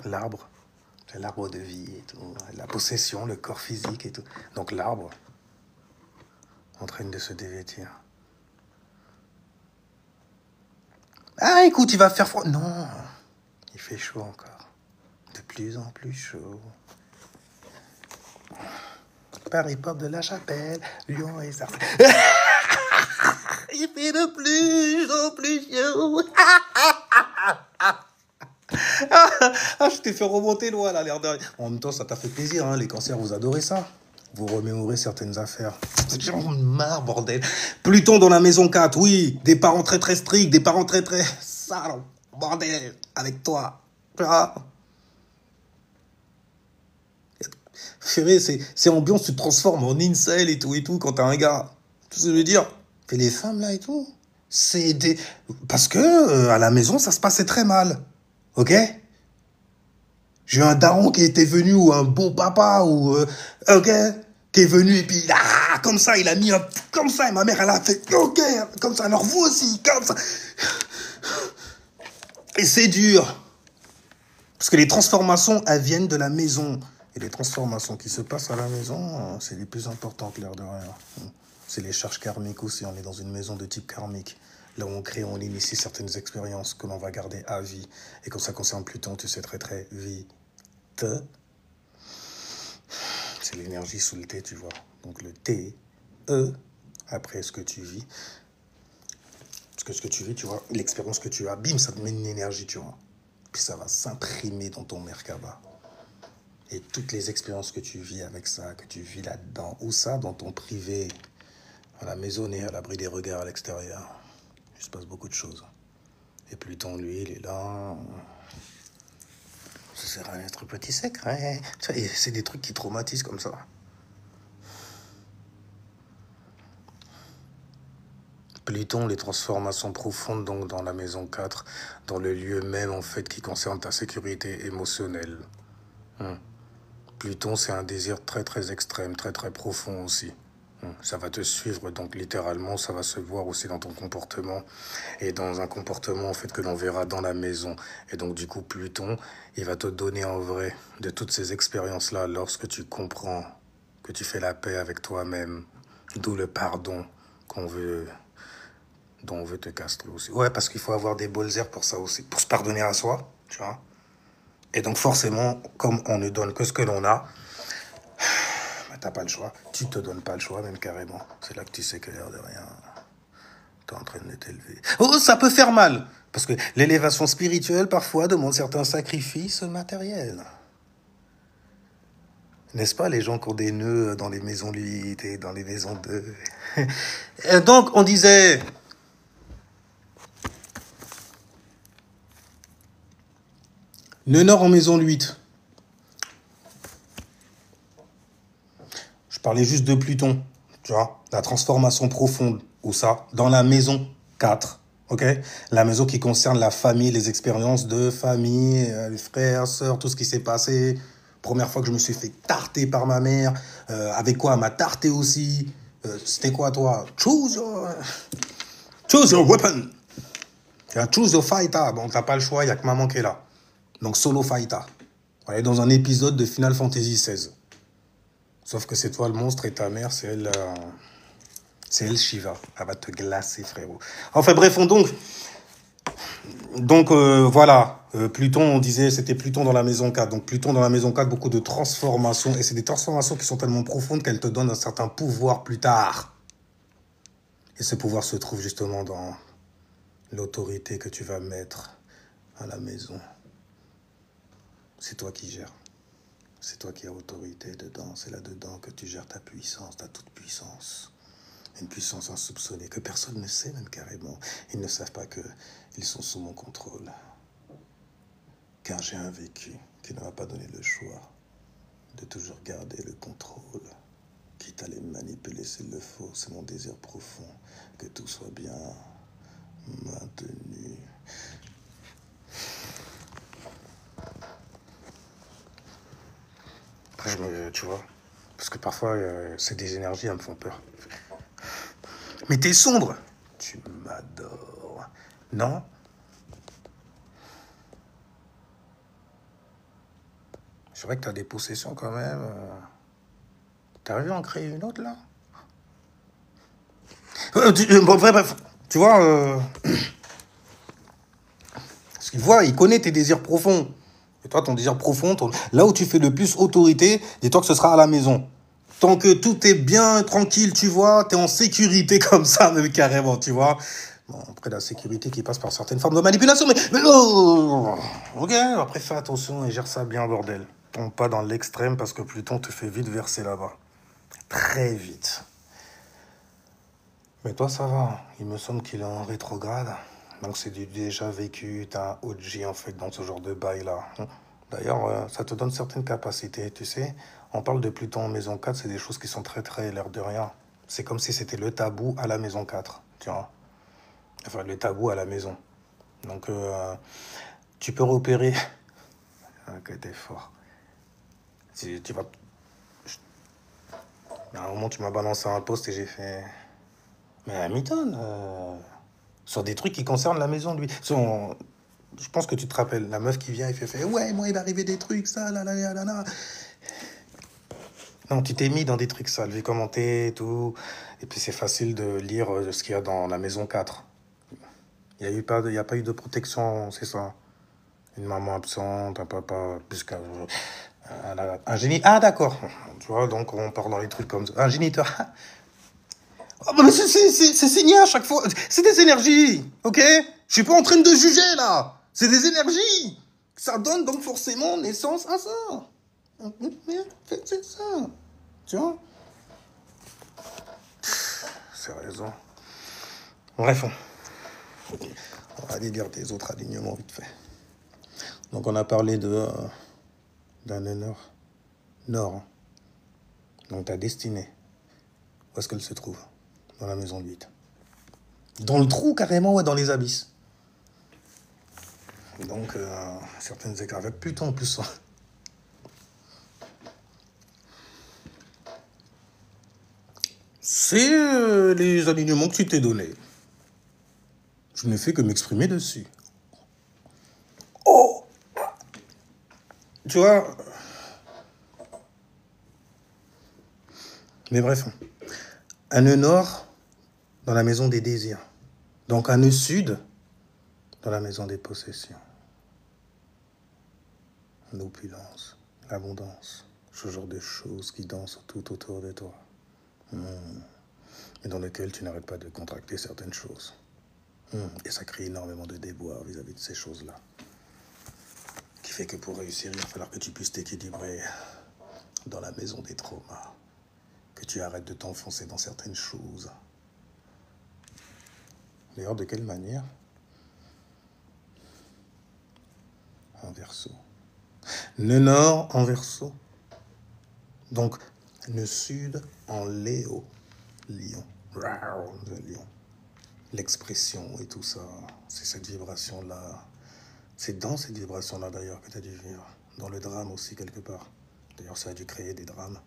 l'arbre, c'est l'arbre de vie et tout, la possession, le corps physique et tout. Donc l'arbre, en train de se dévêtir. Ah, écoute, il va faire froid. Non, il fait chaud encore. De plus en plus chaud. Paris, porte de la Chapelle, Lyon et ça. Il fait de plus en plus chaud. Je t'ai fait remonter loin, là, l'air de rien. En même temps, ça t'a fait plaisir, hein, les cancers, vous adorez ça. Vous remémorez certaines affaires. J'en marre, bordel. Pluton dans la maison 4, oui. Des parents très très stricts, des parents très très salons. Bordel, avec toi. Ah. Ferré, c'est ambiance, tu te transformes en incel et tout quand t'as un gars. Tout ce que je veux dire. Et les femmes là et tout. C'est des. Parce que à la maison, ça se passait très mal. Ok? J'ai eu un daron qui était venu, ou un beau papa, ou... ok, qui est venu, et puis, comme ça, il a mis un... Comme ça, et ma mère, elle a fait... Ok, comme ça, alors vous aussi, comme ça. Et c'est dur. Parce que les transformations, elles viennent de la maison. Et les transformations qui se passent à la maison, c'est les plus importantes, l'air de rien. C'est les charges karmiques aussi, on est dans une maison de type karmique. Là où on crée, on initie certaines expériences que l'on va garder à vie. Et quand ça concerne Pluton, tu sais très très vite. C'est l'énergie sous le T, tu vois. Donc le T, E, après ce que tu vis. Parce que ce que tu vis, tu vois, l'expérience que tu as, bim, ça te met une énergie, tu vois. Puis ça va s'imprimer dans ton Merkaba. Et toutes les expériences que tu vis avec ça, que tu vis là-dedans, ou ça, dans ton privé, à la maisonnée, à l'abri des regards à l'extérieur, il se passe beaucoup de choses. Et Pluton, lui, il est là... Ce sera notre petit secret. C'est des trucs qui traumatisent comme ça. Pluton, les transformations profondes donc dans la maison 4, dans le lieu même en fait qui concerne ta sécurité émotionnelle. Pluton, c'est un désir très très extrême, très très profond aussi. Ça va te suivre, donc littéralement, ça va se voir aussi dans ton comportement et dans un comportement en fait que l'on verra dans la maison. Et donc du coup, Pluton, il va te donner en vrai de toutes ces expériences-là lorsque tu comprends que tu fais la paix avec toi-même, d'où le pardon dont on veut te castrer aussi. Ouais, parce qu'il faut avoir des beaux airs pour ça aussi, pour se pardonner à soi, tu vois. Et donc forcément, comme on ne donne que ce que l'on a, t'as pas le choix. Tu te donnes pas le choix, même carrément. C'est là que tu sais que l'air de rien, t'es en train de t'élever. Oh, ça peut faire mal. Parce que l'élévation spirituelle, parfois, demande certains sacrifices matériels. N'est-ce pas, les gens qui ont des nœuds dans les maisons 8 et dans les maisons 2. Et donc, on disait... Nœud nord en maison 8. Je parlais juste de Pluton, tu vois, la transformation profonde, ou ça, dans la maison 4, ok? La maison qui concerne la famille, les expériences de famille, les frères, sœurs, tout ce qui s'est passé. Première fois que je me suis fait tarter par ma mère, avec quoi elle m'a tarté aussi. C'était quoi, toi? Choose your weapon. Choose your fighter. Bon, t'as pas le choix, il n'y a que maman qui est là. Donc, solo fighter. On est dans un épisode de Final Fantasy XVI. Sauf que c'est toi le monstre et ta mère, c'est elle Shiva. Elle va te glacer, frérot. Enfin bref, voilà. Pluton, on disait, c'était Pluton dans la maison 4. Donc Pluton dans la maison 4, beaucoup de transformations. Et c'est des transformations qui sont tellement profondes qu'elles te donnent un certain pouvoir plus tard. Et ce pouvoir se trouve justement dans l'autorité que tu vas mettre à la maison. C'est toi qui gères. C'est toi qui as autorité dedans. C'est là-dedans que tu gères ta puissance, ta toute puissance. Une puissance insoupçonnée que personne ne sait même carrément. Ils ne savent pas qu'ils sont sous mon contrôle. Car j'ai un vécu qui ne m'a pas donné le choix de toujours garder le contrôle. Quitte à les manipuler s'il le faut, c'est mon désir profond que tout soit bien maintenu. Après, tu vois, parce que parfois, c'est des énergies, elles me font peur. Mais t'es sombre. Tu m'adores. Non? C'est vrai que t'as des possessions quand même. T'arrives à en créer une autre, là? Bref, tu vois, parce qu'il voit, il connaît tes désirs profonds. Et toi, ton désir profond, là où tu fais le plus autorité, dis-toi que ce sera à la maison. Tant que tout est bien, tranquille, tu vois, t'es en sécurité comme ça, même carrément, tu vois. Bon, après, la sécurité qui passe par certaines formes de manipulation, mais oh, ok, après, fais attention et gère ça bien, bordel. Tombe pas dans l'extrême parce que Pluton te fait vite verser là-bas. Très vite. Mais toi, ça va. Il me semble qu'il est en rétrograde. Donc, c'est du déjà vécu. T'as un OG, en fait, dans ce genre de bail-là. D'ailleurs, ça te donne certaines capacités, tu sais. On parle de Pluton en maison 4, c'est des choses qui sont très, très l'air de rien. C'est comme si c'était le tabou à la maison 4, tu vois. Enfin, le tabou à la maison. Donc, tu peux repérer... Ah, que t'es fort. Tu vas... À un moment, tu m'as balancé un post et j'ai fait... Mais Hamilton, sur des trucs qui concernent la maison, lui. Je pense que tu te rappelles, la meuf qui vient et fait ouais, moi, il va arriver des trucs, ça, là, là, là, là, là. Non, tu t'es mis dans des trucs sales, j'ai commenté et tout. Et puis, c'est facile de lire ce qu'il y a dans la maison 4. Il n'y a pas eu de protection, c'est ça. Une maman absente, un papa, plus qu'un... un génie. Ah, d'accord. Tu vois, donc on part dans les trucs comme ça. Un géniteur. Ah, mais c'est signé à chaque fois. C'est des énergies, ok? Je suis pas en train de juger, là. C'est des énergies. Ça donne donc forcément naissance à ça. C'est ça. Tu vois? C'est raison. Bref, on va aller lire des autres alignements vite fait. Donc on a parlé d'un nord. Donc ta destinée. Où est-ce qu'elle se trouve? Dans la maison de 8. Dans le trou, carrément, ouais, dans les abysses. Donc, certaines écarts avec Pluton en plus. C'est les alignements que tu t'es donnés. Je ne fais que m'exprimer dessus. Oh! Tu vois? Mais bref. Un nœud nord dans la maison des désirs. Donc un nœud sud dans la maison des possessions. L'opulence, l'abondance, ce genre de choses qui dansent tout autour de toi. Et dans lequel tu n'arrêtes pas de contracter certaines choses. Et ça crée énormément de déboires vis-à-vis de ces choses-là. Qui fait que pour réussir, il va falloir que tu puisses t'équilibrer dans la maison des traumas. Que tu arrêtes de t'enfoncer dans certaines choses. D'ailleurs, de quelle manière? En Verseau. Nœud nord en Verseau. Donc, nœud sud en Léo. Lion. Lion. L'expression et tout ça, c'est cette vibration-là. C'est dans cette vibration-là, d'ailleurs, que tu as dû vivre. Dans le drame aussi, quelque part. D'ailleurs, ça a dû créer des drames.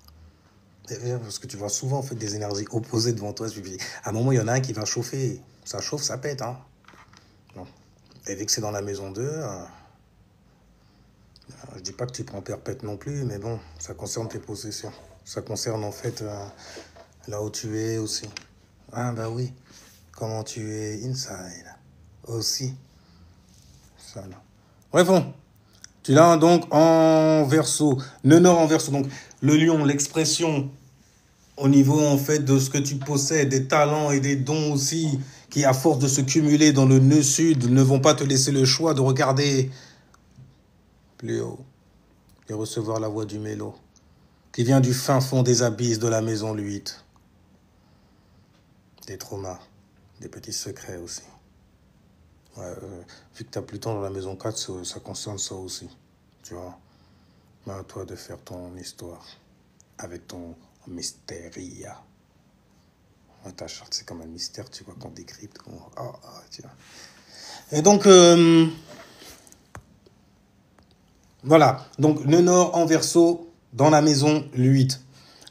Parce que tu vois souvent, en fait, des énergies opposées devant toi. À un moment, il y en a un qui va chauffer. Ça chauffe, ça pète, hein. Bon. Et dès que c'est dans la maison 2... Je dis pas que tu prends perpète non plus, mais bon, ça concerne tes possessions. Ça concerne en fait là où tu es aussi. Ah bah oui, comment tu es inside aussi. Ça là. Bref, bon. Tu l'as donc en verso. Le nord en verso. Donc le lion, l'expression au niveau en fait de ce que tu possèdes, des talents et des dons aussi, qui à force de se cumuler dans le nœud sud, ne vont pas te laisser le choix de regarder plus haut et recevoir la voix du mélo, qui vient du fin fond des abysses de la maison Luite. Des traumas, des petits secrets aussi. Ouais, vu que tu as plus de temps dans la maison 4, ça concerne ça aussi. Tu vois, mais à toi de faire ton histoire avec ton mystéria. Ouais, ta charte, c'est comme un mystère, tu vois, qu'on décrypte. Tu vois. Et donc, voilà. Donc, le nord en verso, dans la maison 8.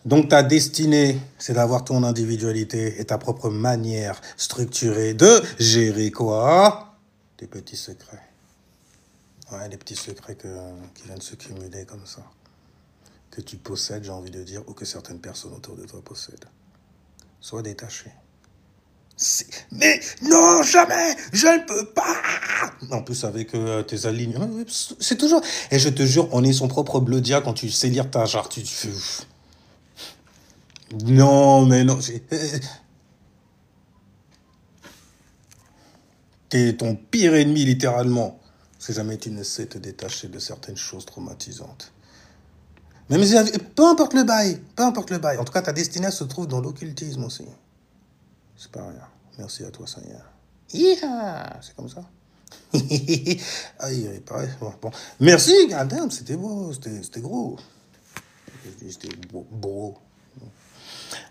Donc, ta destinée, c'est d'avoir ton individualité et ta propre manière structurée de gérer quoi? Des petits secrets. Ouais, des petits secrets qui viennent se cumuler comme ça. Que tu possèdes, j'ai envie de dire, ou que certaines personnes autour de toi possèdent. Sois détaché. Mais non, jamais, je ne peux pas. En plus, avec tes alignements, c'est toujours... Et je te jure, on est son propre bleudia quand tu sais lire ta charte. Tu fais... Non, mais non. T'es ton pire ennemi, littéralement. Si jamais tu ne sais te détacher de certaines choses traumatisantes. Même si, peu importe le bail, peu importe le bail. En tout cas, ta destinée se trouve dans l'occultisme aussi. C'est pas rien. Merci à toi, Seigneur. C'est comme ça. Aïe, pareil. Bon. Merci, goddamn, c'était beau, c'était gros. C'était beau.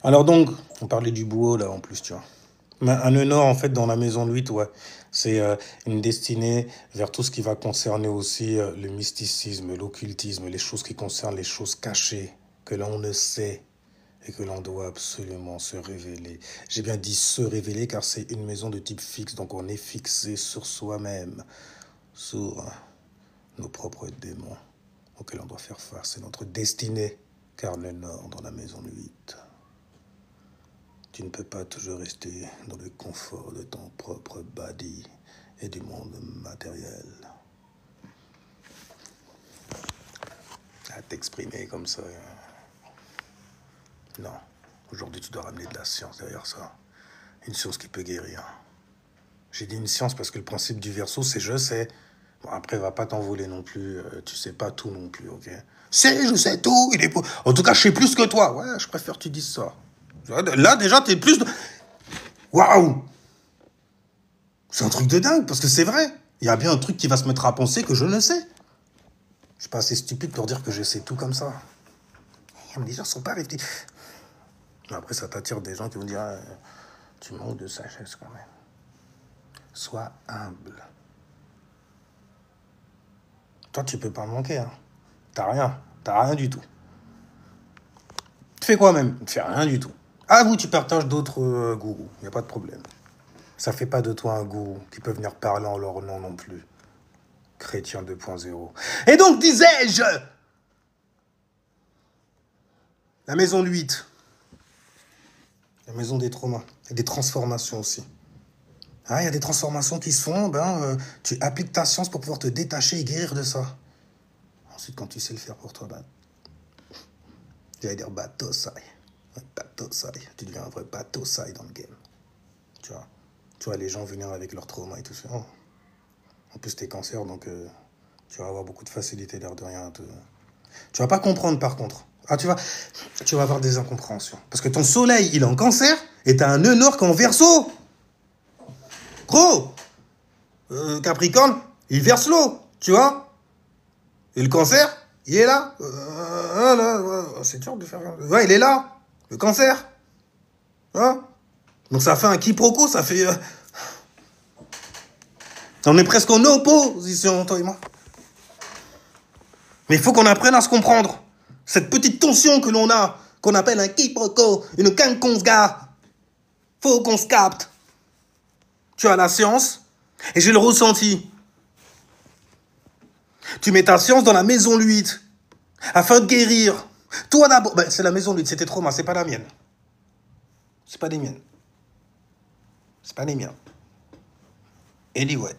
Alors donc, on parlait du bourreau là en plus, tu vois. Mais un nœud nord, en fait, dans la maison de 8, ouais, c'est une destinée vers tout ce qui va concerner aussi le mysticisme, l'occultisme, les choses qui concernent les choses cachées, que l'on ne sait et que l'on doit absolument se révéler. J'ai bien dit se révéler car c'est une maison de type fixe, donc on est fixé sur soi-même, sur nos propres démons auxquels on doit faire face. C'est notre destinée, car le nord dans la maison de 8. Tu ne peux pas toujours rester dans le confort de ton propre body et du monde matériel. À t'exprimer comme ça. Non. Aujourd'hui, tu dois ramener de la science derrière ça. Une science qui peut guérir. J'ai dit une science parce que le principe du verso, c'est je sais. Bon, après, va pas t'envoler non plus. Tu sais pas tout non plus, ok? Je sais tout. En tout cas, je sais plus que toi. Ouais, je préfère que tu dises ça. Là, déjà, t'es plus... Waouh! C'est un truc de dingue, parce que c'est vrai. Il y a bien un truc qui va se mettre à penser que je ne sais. Je suis pas assez stupide pour dire que je sais tout comme ça. Les gens sont pas réfléchis. Après, ça t'attire des gens qui vont dire tu manques de sagesse quand même. Sois humble. Toi, tu peux pas manquer. Hein. T'as rien du tout. Tu fais quoi même? Tu fais rien du tout. Ah vous, tu partages d'autres gourous. Il n'y a pas de problème. Ça fait pas de toi un gourou qui peut venir parler en leur nom non plus. Chrétien 2.0. Et donc, disais-je, la maison de 8. La maison des traumas. Et des transformations aussi. Ah, il y a des transformations qui se font, tu appliques ta science pour pouvoir te détacher et guérir de ça. Ensuite, quand tu sais le faire pour toi, j'allais dire batosai. Batosai. Tu deviens un vrai batosai dans le game. Tu vois les gens venir avec leurs traumas et tout ça. Oh. En plus, t'es cancer, donc tu vas avoir beaucoup de facilité, l'air de rien. Tu vas pas comprendre, par contre. Ah, tu vas avoir des incompréhensions. Parce que ton soleil, il est en cancer, et t'as un nœud nord qui est en verso. Gros, Capricorne, il verse l'eau, tu vois. Et le cancer, il est là. C'est dur de faire... Ouais, il est là, le cancer. Hein? Donc ça fait un quiproquo, ça fait... On est presque en opposition, toi et moi. Mais il faut qu'on apprenne à se comprendre. Cette petite tension que l'on a, qu'on appelle un quiproquo, une quinconce-gare. Faut qu'on se capte. Tu as la science, et j'ai le ressenti. Tu mets ta science dans la maison 8 afin de guérir. Toi d'abord, ben, c'est la maison 8, c'était trauma, c'est pas la mienne. C'est pas les miennes. C'est pas les miens. Anyway.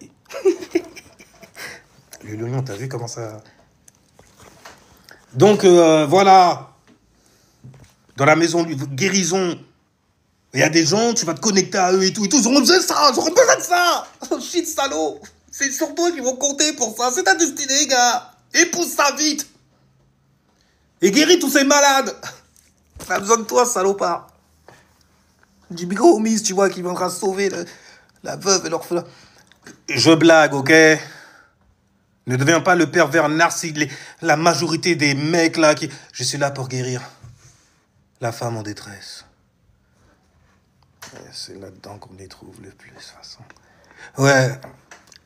Le lion, t'as vu comment ça... Donc, voilà. Dans la maison, guérison. Il y a des gens, tu vas te connecter à eux et tout. Ils auront besoin de ça. Ils auront besoin de ça. Oh, shit, salaud. C'est sur toi qu'ils vont compter pour ça. C'est ta destinée, gars. Épouse ça vite. Et guéris tous ces malades. On a besoin de toi, salopard. Du big homies, tu vois, qui viendra sauver la veuve et l'orphelin. Je blague, ok? Ne deviens pas le pervers narcissique. La majorité des mecs, là, qui... Je suis là pour guérir la femme en détresse. C'est là-dedans qu'on les trouve le plus, de toute façon.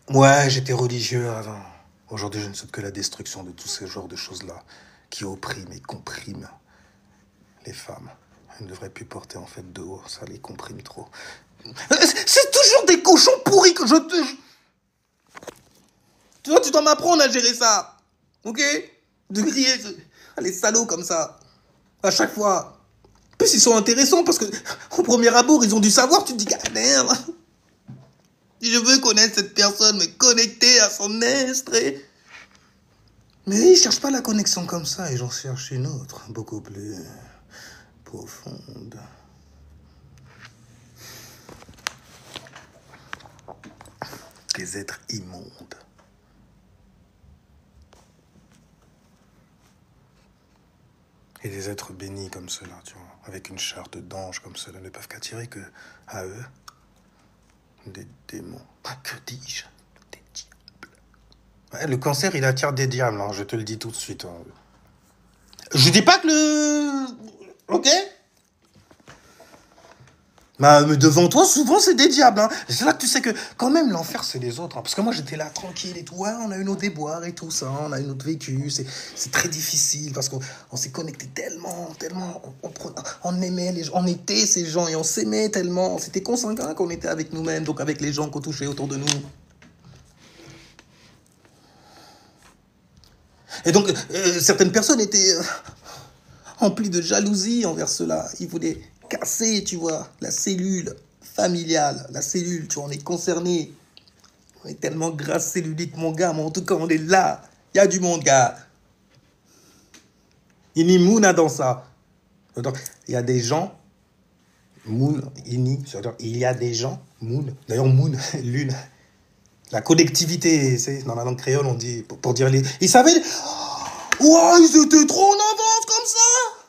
Ouais, j'étais religieux avant. Aujourd'hui, je ne souhaite que la destruction de tous ces genres de choses-là qui oppriment et compriment les femmes. Elles ne devraient plus porter, en fait, de haut. Ça les comprime trop. C'est toujours des cochons pourris que je te... Tu vois, tu dois m'apprendre à gérer ça. Ok? De griller les salauds comme ça. À chaque fois. En plus, ils sont intéressants parce que, au premier abord, ils ont du savoir. Tu te dis, God damn. Si je veux connaître cette personne, me connecter à son esprit. Mais ils cherchent pas la connexion comme ça. Et j'en cherche une autre, beaucoup plus profonde. Les êtres immondes. Et des êtres bénis comme ceux-là, tu vois, avec une charte d'anges comme ceux-là, ne peuvent qu'attirer que à eux des démons. Que dis-je? Des diables. Ouais, le cancer, il attire des diables, hein, je te le dis tout de suite. Hein. Je dis pas que le... Ok? Mais devant toi, souvent, c'est des diables. Hein. C'est là que tu sais que, quand même, l'enfer, c'est les autres. Hein. Parce que moi, j'étais là, tranquille et tout. Ouais, on a eu nos déboires et tout ça. On a eu notre vécu. C'est très difficile parce qu'on s'est connecté tellement. On aimait les gens. On était ces gens et on s'aimait tellement. C'était consanguin qu'on était avec nous-mêmes. Donc, avec les gens qu'on touchait autour de nous. Et donc, certaines personnes étaient emplies de jalousie envers cela. Ils voulaient casser, tu vois, la cellule familiale, la cellule, tu vois, on est concerné. On est tellement grasse cellulite, mon gars, mais en tout cas, on est là. Il y a du monde, gars. Ini Mouna dans ça. Donc, il y a des gens, Moon, Ini, il y a des gens, Moon, d'ailleurs, Moon, lune. La connectivité, c'est dans la langue créole, on dit, pour dire les... Ils savaient... Ouah, ils étaient trop en avance comme ça.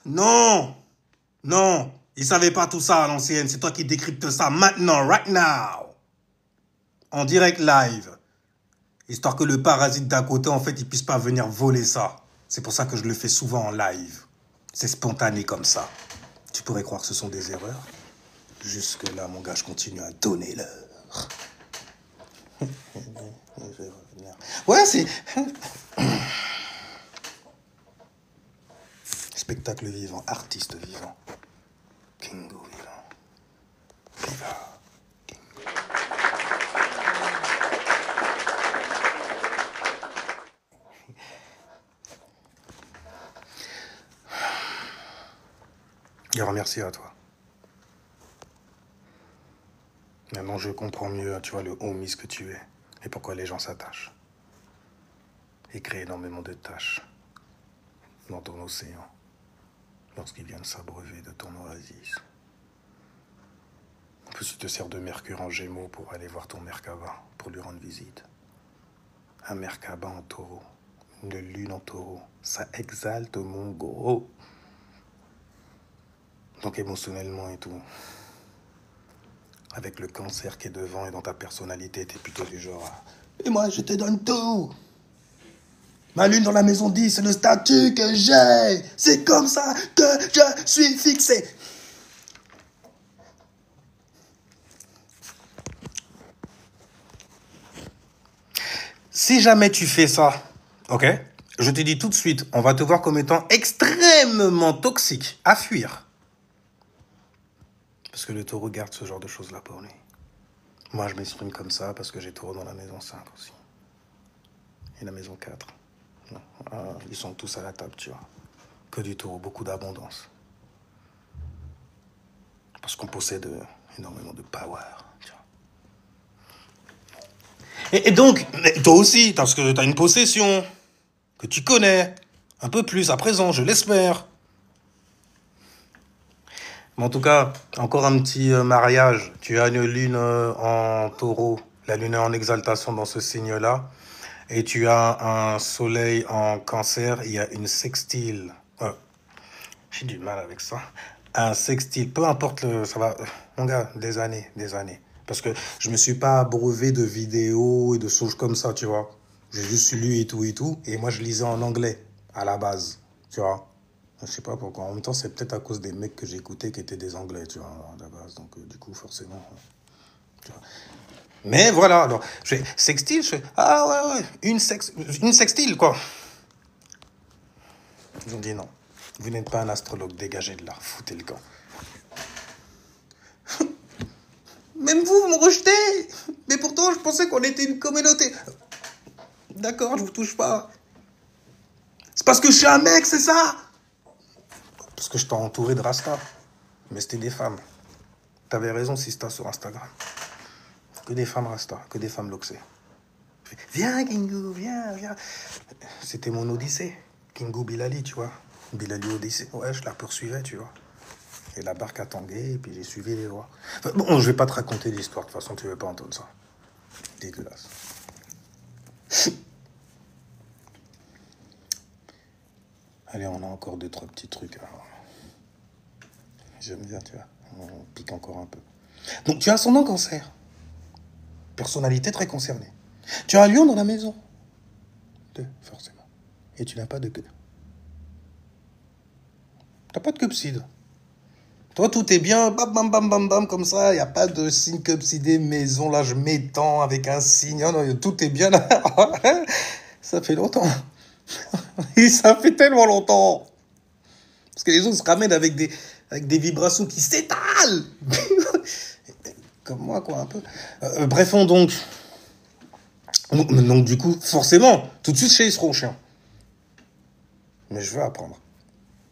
Non, non. Ils savaient pas tout ça à l'ancienne. C'est toi qui décryptes ça maintenant, right now. En direct live. Histoire que le parasite d'à côté, en fait, il puisse pas venir voler ça. C'est pour ça que je le fais souvent en live. C'est spontané comme ça. Tu pourrais croire que ce sont des erreurs. Jusque-là, mon gars, je continue à donner l'heure. Je vais revenir. Ouais, c'est... Spectacle vivant, artiste vivant. Kingo vivant. Viva. Kingo. Et remercie à toi. Maintenant, je comprends mieux, tu vois, le homies que tu es. Et pourquoi les gens s'attachent. Et créent énormément de tâches dans ton océan. Lorsqu'ils viennent s'abreuver de ton oasis. En plus, tu te sers de Mercure en Gémeaux pour aller voir ton Merkaba, pour lui rendre visite. Un Merkaba en taureau, une lune en taureau, ça exalte mon gros. Donc émotionnellement et tout. Avec le cancer qui est devant et dans ta personnalité, t'es plutôt du genre à... Et moi, je te donne tout. Ma lune dans la maison 10, c'est le statut que j'ai. C'est comme ça que je suis fixé. Si jamais tu fais ça, ok, je te dis tout de suite, on va te voir comme étant extrêmement toxique, à fuir. Parce que le taureau garde ce genre de choses-là pour lui. Moi, je m'exprime comme ça parce que j'ai taureau dans la maison 5 aussi. Et la maison 4. Ils sont tous à la table, tu vois. Que du taureau, beaucoup d'abondance. Parce qu'on possède énormément de power, tu vois. Et donc, toi aussi, parce que tu as une possession que tu connais un peu plus à présent, je l'espère. Mais en tout cas, encore un petit mariage. Tu as une lune en taureau, la lune est en exaltation dans ce signe-là. Et tu as un soleil en cancer, il y a une sextile. J'ai du mal avec ça. Un sextile, peu importe ça va, mon gars, des années, des années. Parce que je me suis pas abreuvé de vidéos et de choses comme ça, tu vois. J'ai juste lu et tout. Et moi, je lisais en anglais, à la base, tu vois. Je sais pas pourquoi. En même temps, c'est peut-être à cause des mecs que j'écoutais qui étaient des anglais, tu vois, à la base. Donc, du coup, forcément, tu vois. Mais voilà, alors, je fais sextile, je fais, ah ouais, une sextile, quoi. Ils ont dit non. Vous n'êtes pas un astrologue, dégagez de là, foutez le camp. Même vous me rejetez. Mais pourtant, je pensais qu'on était une communauté. D'accord, je vous touche pas. C'est parce que je suis un mec, c'est ça. Parce que je t'ai entouré de Rasta. Mais c'était des femmes. T'avais raison, Sista, sur Instagram. Que des femmes Rasta, que des femmes loxées. Viens, Kingu, viens. C'était mon Odyssée. Kingu Bilali, tu vois. Bilali Odyssée. Ouais, je la poursuivais, tu vois. Et la barque a tangué, et puis j'ai suivi les voies. Enfin, bon, je vais pas te raconter l'histoire, de toute façon, tu veux pas entendre ça. Dégueulasse. Allez, on a encore 2-3 petits trucs. Alors. J'aime bien, tu vois. On pique encore un peu. Donc, tu as ascendant cancer. Personnalité très concernée. Tu as un lion dans la maison. 2, forcément. Et tu n'as pas de queue. T'as pas de cupside. Toi, tout est bien, bam, bam, bam, bam, bam, comme ça. Il n'y a pas de signe cupsidé, maison, là, je m'étends avec un signe. Non, tout est bien là. Ça fait longtemps. Et ça fait tellement longtemps. Parce que les autres se ramènent avec des vibrations qui s'étalent. Comme moi, quoi, un peu. Bref, donc, du coup, forcément, tout de suite, chez ils seront chiants. Mais je veux apprendre.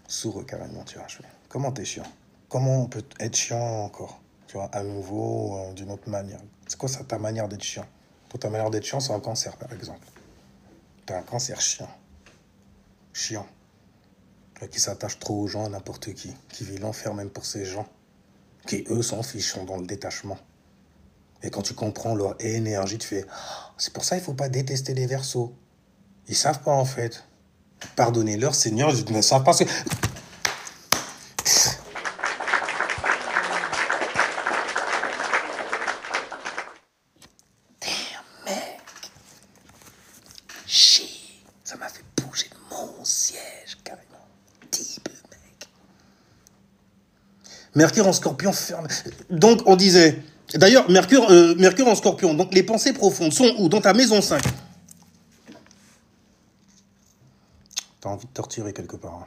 Sourd, carrément, tu vois. Comment t'es chiant? Comment on peut être chiant encore? Tu vois, à nouveau, d'une autre manière. C'est quoi ça, ta manière d'être chiant? Toi, ta manière d'être chiant, c'est un cancer, par exemple. T'as un cancer chiant. Chiant. Qui s'attache trop aux gens, à n'importe qui vit l'enfer même pour ces gens, qui eux s'en fichent, sont dans le détachement. Et quand tu comprends leur énergie, tu fais, c'est pour ça il faut pas détester les Verseaux. Ils savent pas en fait. Pardonnez-leur, Seigneur, ils ne savent pas. Mec, ça m'a fait bouger de mon siège carrément. Type, mec. Mercure en Scorpion ferme. Donc on disait. D'ailleurs, Mercure en Scorpion. Donc les pensées profondes sont où? Dans ta maison 5. T'as envie de te retirer quelque part.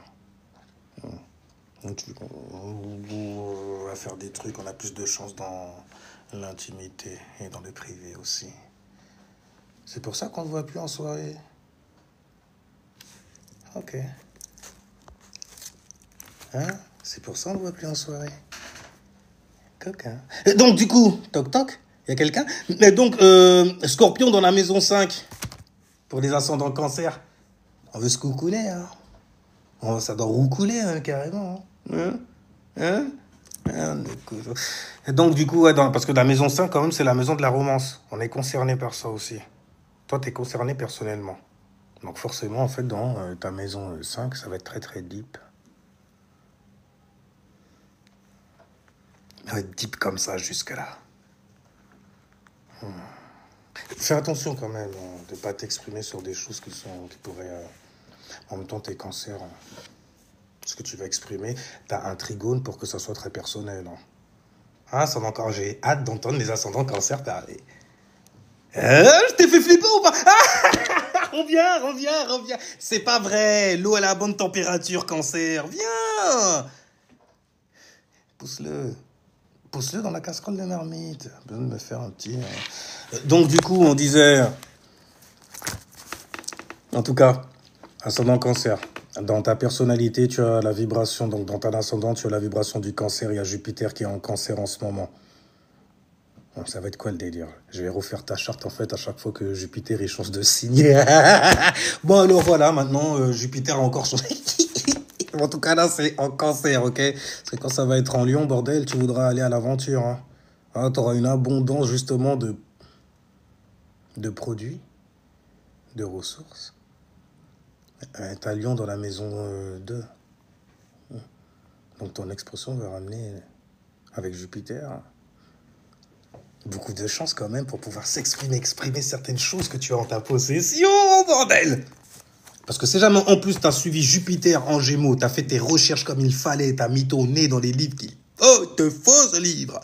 Donc, on va faire des trucs, on a plus de chance dans l'intimité et dans le privé aussi. C'est pour ça qu'on ne voit plus en soirée. Ok. Hein? C'est pour ça qu'on ne voit plus en soirée. Coquin. Et donc, du coup, toc toc, il y a quelqu'un. Et donc, Scorpion dans la maison 5. Pour les ascendants cancer. On veut se coucouner, hein. Ça doit roucouler, hein, carrément. Hein? Et donc, du coup, ouais, parce que la maison 5, quand même, c'est la maison de la romance. On est concerné par ça aussi. Toi, t'es concerné personnellement. Donc, forcément, en fait, dans ta maison 5, ça va être très, très deep. Ça va être deep comme ça, jusque-là. Fais attention, quand même, de ne pas t'exprimer sur des choses qui pourraient... en même temps, tes cancers... ce que tu vas exprimer, tu as un trigone pour que ça soit très personnel. Ah, ça va encore, j'ai hâte d'entendre les ascendants cancer parler. Je t'ai fait flipper ou pas? Reviens. C'est pas vrai, l'eau elle a la bonne température, cancer. Viens. Pousse-le dans la casserole de marmite. Besoin de me faire un petit... Donc du coup, on disait... En tout cas... Ascendant cancer. Dans ta personnalité, tu as la vibration, donc dans ton ascendant, tu as la vibration du cancer. Il y a Jupiter qui est en cancer en ce moment. Bon, ça va être quoi le délire? Je vais refaire ta charte en fait à chaque fois que Jupiter il change de signe. Bon alors voilà, maintenant Jupiter a encore changé. En tout cas là c'est en cancer, ok? Parce que quand ça va être en Lion, bordel, tu voudras aller à l'aventure. Hein. Hein, tu auras une abondance justement de produits, de ressources. T'as Lion dans la maison 2. Donc ton expression va ramener avec Jupiter beaucoup de chance quand même pour pouvoir exprimer certaines choses que tu as en ta possession, bordel! Parce que c'est jamais en plus t'as suivi Jupiter en Gémeaux, t'as fait tes recherches comme il fallait, t'as mis ton nez dans les livres qu'il te faut ce livre.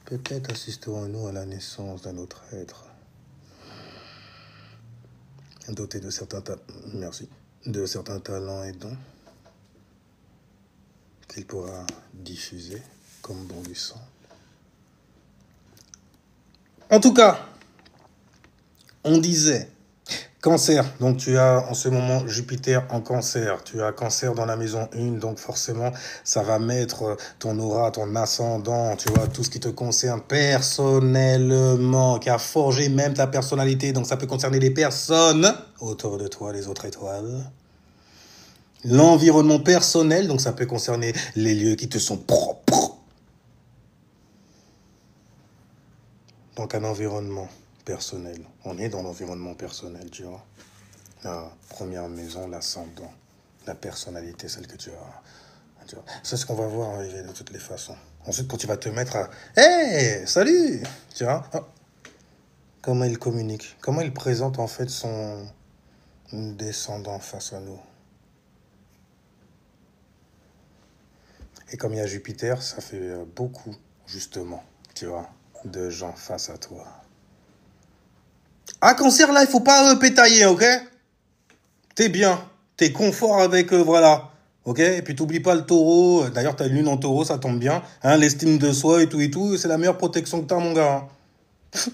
Peut-être assisterons-nous à la naissance d'un autre être, doté de certains talents et dons qu'il pourra diffuser comme bon lui semble. En tout cas, on disait cancer, donc tu as en ce moment Jupiter en cancer, tu as cancer dans la maison 1, donc forcément ça va mettre ton aura, ton ascendant, tu vois, tout ce qui te concerne personnellement, qui a forgé même ta personnalité, donc ça peut concerner les personnes autour de toi, les autres étoiles. L'environnement personnel, donc ça peut concerner les lieux qui te sont propres. Donc un environnement personnel. On est dans l'environnement personnel, tu vois. La première maison, l'ascendant, la personnalité, celle que tu as. Tu vois. C'est ce qu'on va voir arriver de toutes les façons. Ensuite, quand tu vas te mettre à « Hey, salut !» Tu vois. Comment il communique, comment il présente en fait son descendant face à nous. Et comme il y a Jupiter, ça fait beaucoup, justement, tu vois, de gens face à toi. Ah, cancer, là, il faut pas pétailler, ok? T'es bien, t'es confort avec, voilà, ok? Et puis t'oublies pas le taureau, d'ailleurs t'as une lune en taureau, ça tombe bien, hein, l'estime de soi et tout, c'est la meilleure protection que t'as, mon gars. Hein.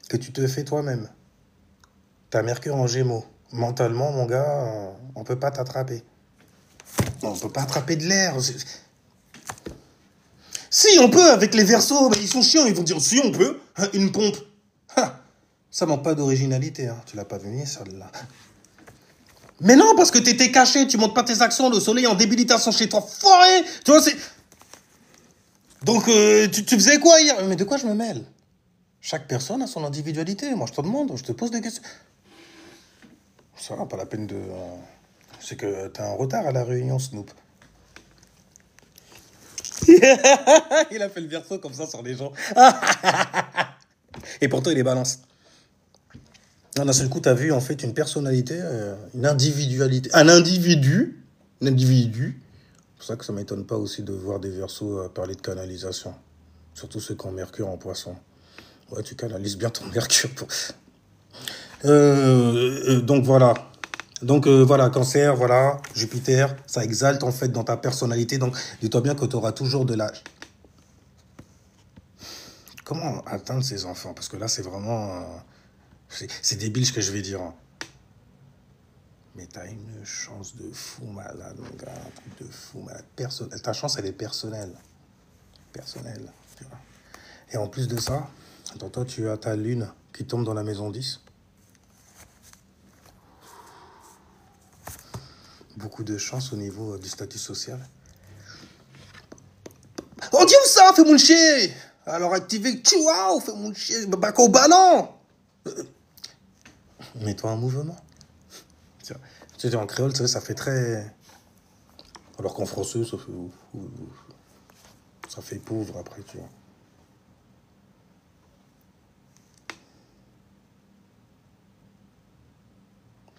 Que tu te fais toi-même. T'as Mercure en Gémeaux. Mentalement, mon gars, on peut pas t'attraper. On peut pas attraper de l'air. Si, on peut, avec les Verseaux, mais ils sont chiants, ils vont dire, si, on peut, hein, une pompe. Ha, ça manque pas d'originalité, hein. Tu l'as pas vu, celle-là. Mais non, parce que t'étais caché, tu montes pas tes accents, le soleil en débilitation chez toi, forêt. Tu vois, c'est... Donc, tu faisais quoi hier? Mais de quoi je me mêle? Chaque personne a son individualité. Moi, je te demande, je te pose des questions. Ça va, pas la peine de... C'est que t'as un retard à la réunion, Snoop. Il a fait le verso comme ça sur les gens. Et pourtant, il est balance. D'un seul coup, t'as vu, en fait, une personnalité, une individualité. Un individu. C'est pour ça que ça m'étonne pas aussi de voir des versos parler de canalisation. Surtout ceux qui ont Mercure en poisson. Ouais, tu canalises bien ton Mercure. Donc, voilà. Donc voilà, cancer, voilà, Jupiter, ça exalte en fait dans ta personnalité. Donc dis-toi bien que tu auras toujours de la... Comment atteindre ces enfants? Parce que là, c'est vraiment... c'est débile ce que je vais dire. Hein. Mais t'as une chance de fou malade, mon gars. Un truc de fou malade. Ta chance, elle est personnelle. Personnelle, tu vois. Et en plus de ça, dans toi, tu as ta lune qui tombe dans la maison 10. Beaucoup de chance au niveau du statut social. On dit où ça, fais mon chien? Alors activez, waouh, fais mon chien, bac au ballon. Mets-toi en mouvement. Tu sais, en créole, tu sais, ça fait très... Alors qu'en français, ça fait pauvre après, tu vois.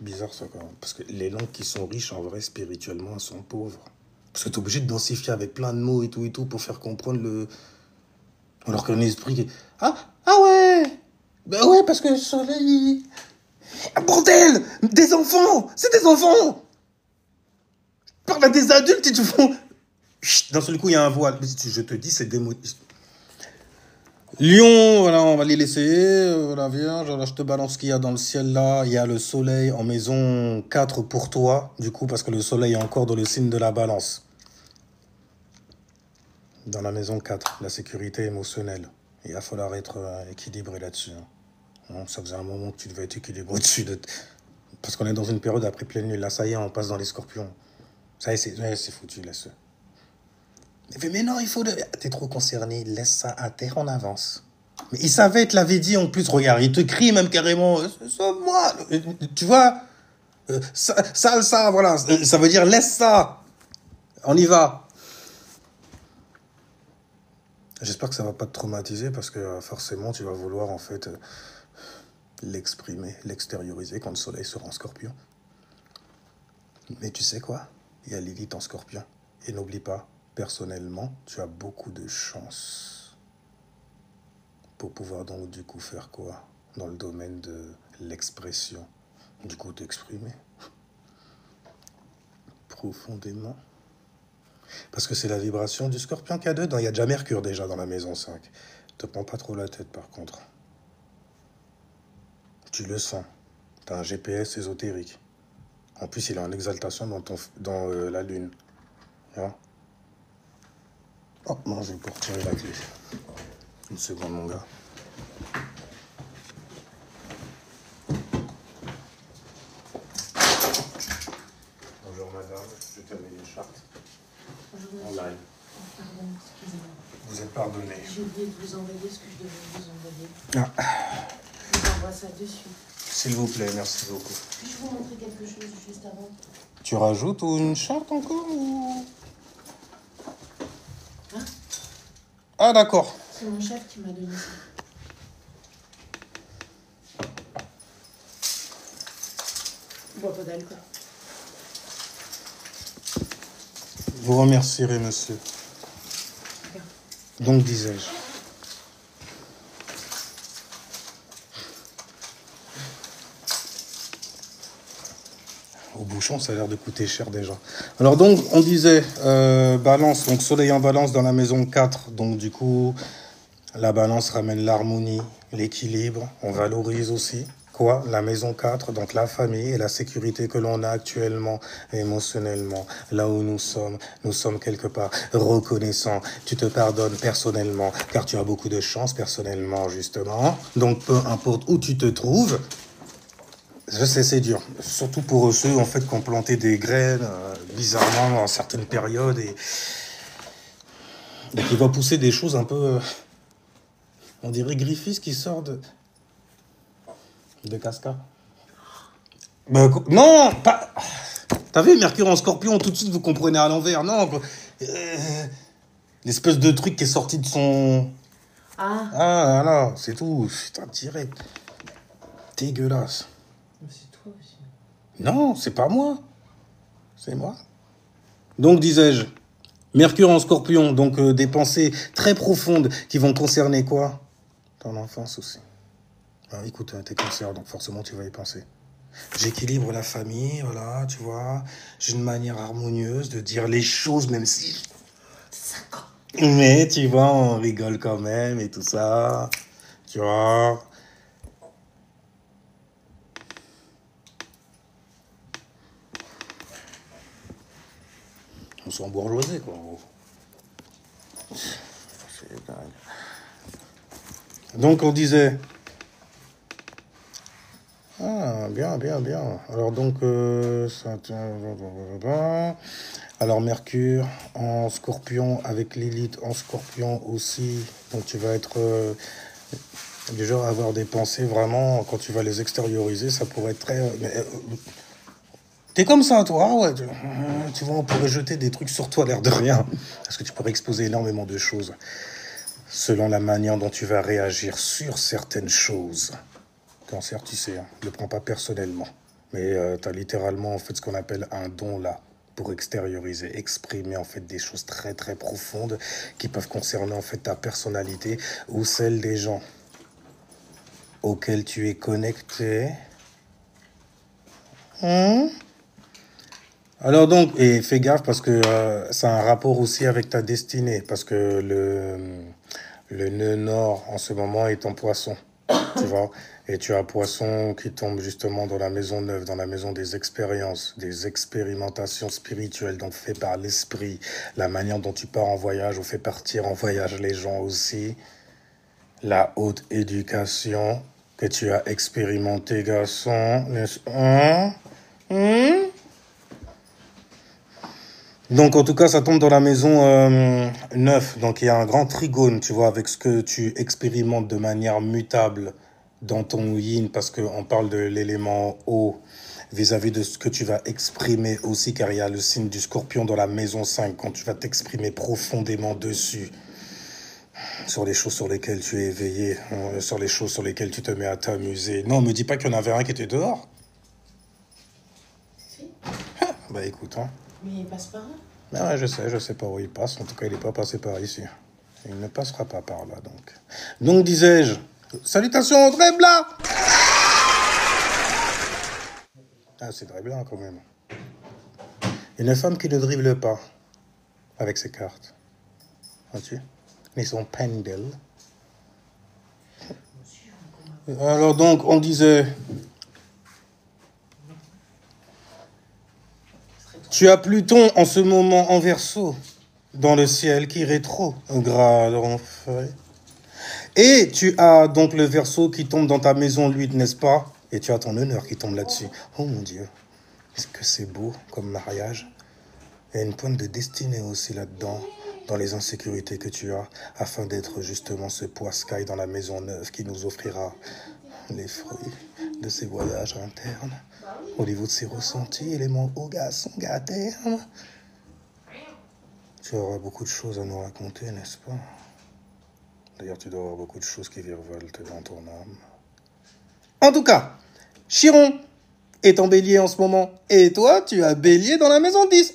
Bizarre ça quand même. Parce que les langues qui sont riches, en vrai, spirituellement, elles sont pauvres. Parce que t'es obligé de densifier avec plein de mots et tout, pour faire comprendre le... Alors qu'un esprit... Ah ouais. Ben ouais, parce que le soleil... Ah, bordel! Des enfants! C'est des enfants! Je parle à des adultes et tu font... D'un seul coup, il y a un voile. Je te dis, c'est démon... Lion, voilà, on va les laisser. La Vierge, alors je te balance ce qu'il y a dans le ciel là. Il y a le soleil en maison 4 pour toi, du coup, parce que le soleil est encore dans le signe de la balance. Dans la maison 4, la sécurité émotionnelle. Il va falloir être équilibré là-dessus. Hein. Ça faisait un moment que tu devais être équilibré au-dessus de... Parce qu'on est dans une période après pleine lune. Là, ça y est, on passe dans les scorpions. Ça y est, c'est foutu, laisse. Mais non, il faut... T'es trop concerné, laisse ça à terre en avance. Mais il savait, te l'avait dit en plus, regarde, il te crie même carrément, sauve-moi, tu vois, ça, voilà, ça veut dire laisse ça, on y va. J'espère que ça va pas te traumatiser parce que forcément tu vas vouloir en fait l'exprimer, l'extérioriser quand le soleil sera en scorpion. Mais tu sais quoi? Il y a Lilith en scorpion. Et n'oublie pas, personnellement, tu as beaucoup de chance pour pouvoir donc du coup faire quoi? Dans le domaine de l'expression. Du coup, t'exprimer profondément. Parce que c'est la vibration du scorpion qu'il y a dedans. Il y a déjà Mercure déjà dans la maison 5. Te prends pas trop la tête par contre. Tu le sens. T'as un GPS ésotérique. En plus, il est en exaltation dans la lune. Hein? Oh, non, je vais pour retirer la clé. Une seconde, mon gars. Bonjour, madame. Je termine une charte. Bonjour, En live. pardon, excusez-moi. Vous êtes pardonné. J'ai oublié de vous envoyer ce que je devais vous envoyer. Ah. Je vous envoie ça de suite. S'il vous plaît, merci beaucoup. Puis-je vous montrer quelque chose juste avant? Tu rajoutes une charte encore ou... Hein? Ah, d'accord. C'est mon chef qui m'a donné ça. Je bois pas d'alcool. Vous remercierez, monsieur. Bien. Donc, disais-je. Au bouchon, ça a l'air de coûter cher déjà. Alors donc, on disait, balance, donc soleil en balance dans la maison 4. Donc du coup, la balance ramène l'harmonie, l'équilibre. On valorise aussi, quoi? La maison 4, donc la famille et la sécurité que l'on a actuellement, émotionnellement. Là où nous sommes quelque part reconnaissants. Tu te pardonnes personnellement, car tu as beaucoup de chance personnellement, justement. Donc peu importe où tu te trouves, je sais, c'est dur. Surtout pour ceux en fait qui ont planté des graines bizarrement à certaines périodes et qui va pousser des choses un peu, on dirait griffis qui sort de Casca. Ben, non, pas. T'as vu Mercure en Scorpion, tout de suite vous comprenez à l'envers, non? L'espèce de truc qui est sorti de son. Ah. Ah là, c'est tout. Putain, direct. Dégueulasse. C'est toi aussi. Non, c'est pas moi. C'est moi. Donc, disais-je, Mercure en Scorpion, donc des pensées très profondes qui vont concerner quoi? Ton enfance aussi. Alors, écoute, t'es cancer, donc forcément tu vas y penser. J'équilibre la famille, voilà, tu vois. J'ai une manière harmonieuse de dire les choses, même si... Mais tu vois, on rigole quand même et tout ça. Tu vois. On s'en bourgeoisé, quoi, en gros. C'est dingue. Donc on disait... Ah, bien, bien, bien. Alors donc, alors Mercure en Scorpion avec Lilith en Scorpion aussi. Donc tu vas être du genre à avoir des pensées vraiment, quand tu vas les extérioriser, ça pourrait être très... T'es comme ça, toi, ouais. Tu vois, on pourrait jeter des trucs sur toi, l'air de rien. Parce que tu pourrais exposer énormément de choses selon la manière dont tu vas réagir sur certaines choses. Cancer, tu sais, hein, ne le prends pas personnellement. Mais tu as littéralement en fait ce qu'on appelle un don là, pour extérioriser, exprimer en fait des choses très très profondes qui peuvent concerner en fait ta personnalité ou celle des gens auxquels tu es connecté. Alors donc, et fais gaffe parce que ça a un rapport aussi avec ta destinée, parce que Le nœud nord, en ce moment, est en poisson. Tu vois? Et tu as poisson qui tombe justement dans la maison 9, dans la maison des expériences, des expérimentations spirituelles, donc fait par l'esprit. La manière dont tu pars en voyage ou fais partir en voyage les gens aussi. La haute éducation que tu as expérimenté, garçon, n'est-ce pas? Donc, en tout cas, ça tombe dans la maison 9. Donc, il y a un grand trigone, tu vois, avec ce que tu expérimentes de manière mutable dans ton yin, parce qu'on parle de l'élément eau vis-à-vis de ce que tu vas exprimer aussi, car il y a le signe du scorpion dans la maison 5, quand tu vas t'exprimer profondément dessus, sur les choses sur lesquelles tu es éveillé, sur les choses sur lesquelles tu te mets à t'amuser. Non, me dis pas qu'il y en avait un qui était dehors. Si. Bah écoute, hein. Mais il passe par là. Ah ouais, je sais pas où il passe. En tout cas, il n'est pas passé par ici. Il ne passera pas par là, donc. Donc, disais-je, salutations, Drébla! Ah, c'est Drébla, quand même. Une femme qui ne dribble pas avec ses cartes. Vois-tu? Mais son pendule. Alors, donc, on disait... Tu as Pluton en ce moment en Verseau, dans le ciel qui rétrograde en fait. Et tu as donc le Verseau qui tombe dans ta maison 8, n'est-ce pas? Et tu as ton honneur qui tombe là-dessus. Oh mon Dieu, est-ce que c'est beau comme mariage? Il y a une pointe de destinée aussi là-dedans, dans les insécurités que tu as, afin d'être justement ce poiscaille dans la maison 9 qui nous offrira les fruits de ces voyages internes, au niveau de ses ressentis, éléments hauts garçons terme. Tu auras beaucoup de choses à nous raconter, n'est-ce pas? D'ailleurs, tu dois avoir beaucoup de choses qui virevoltent dans ton âme. En tout cas, Chiron est en bélier en ce moment. Et toi, tu as bélier dans la maison 10.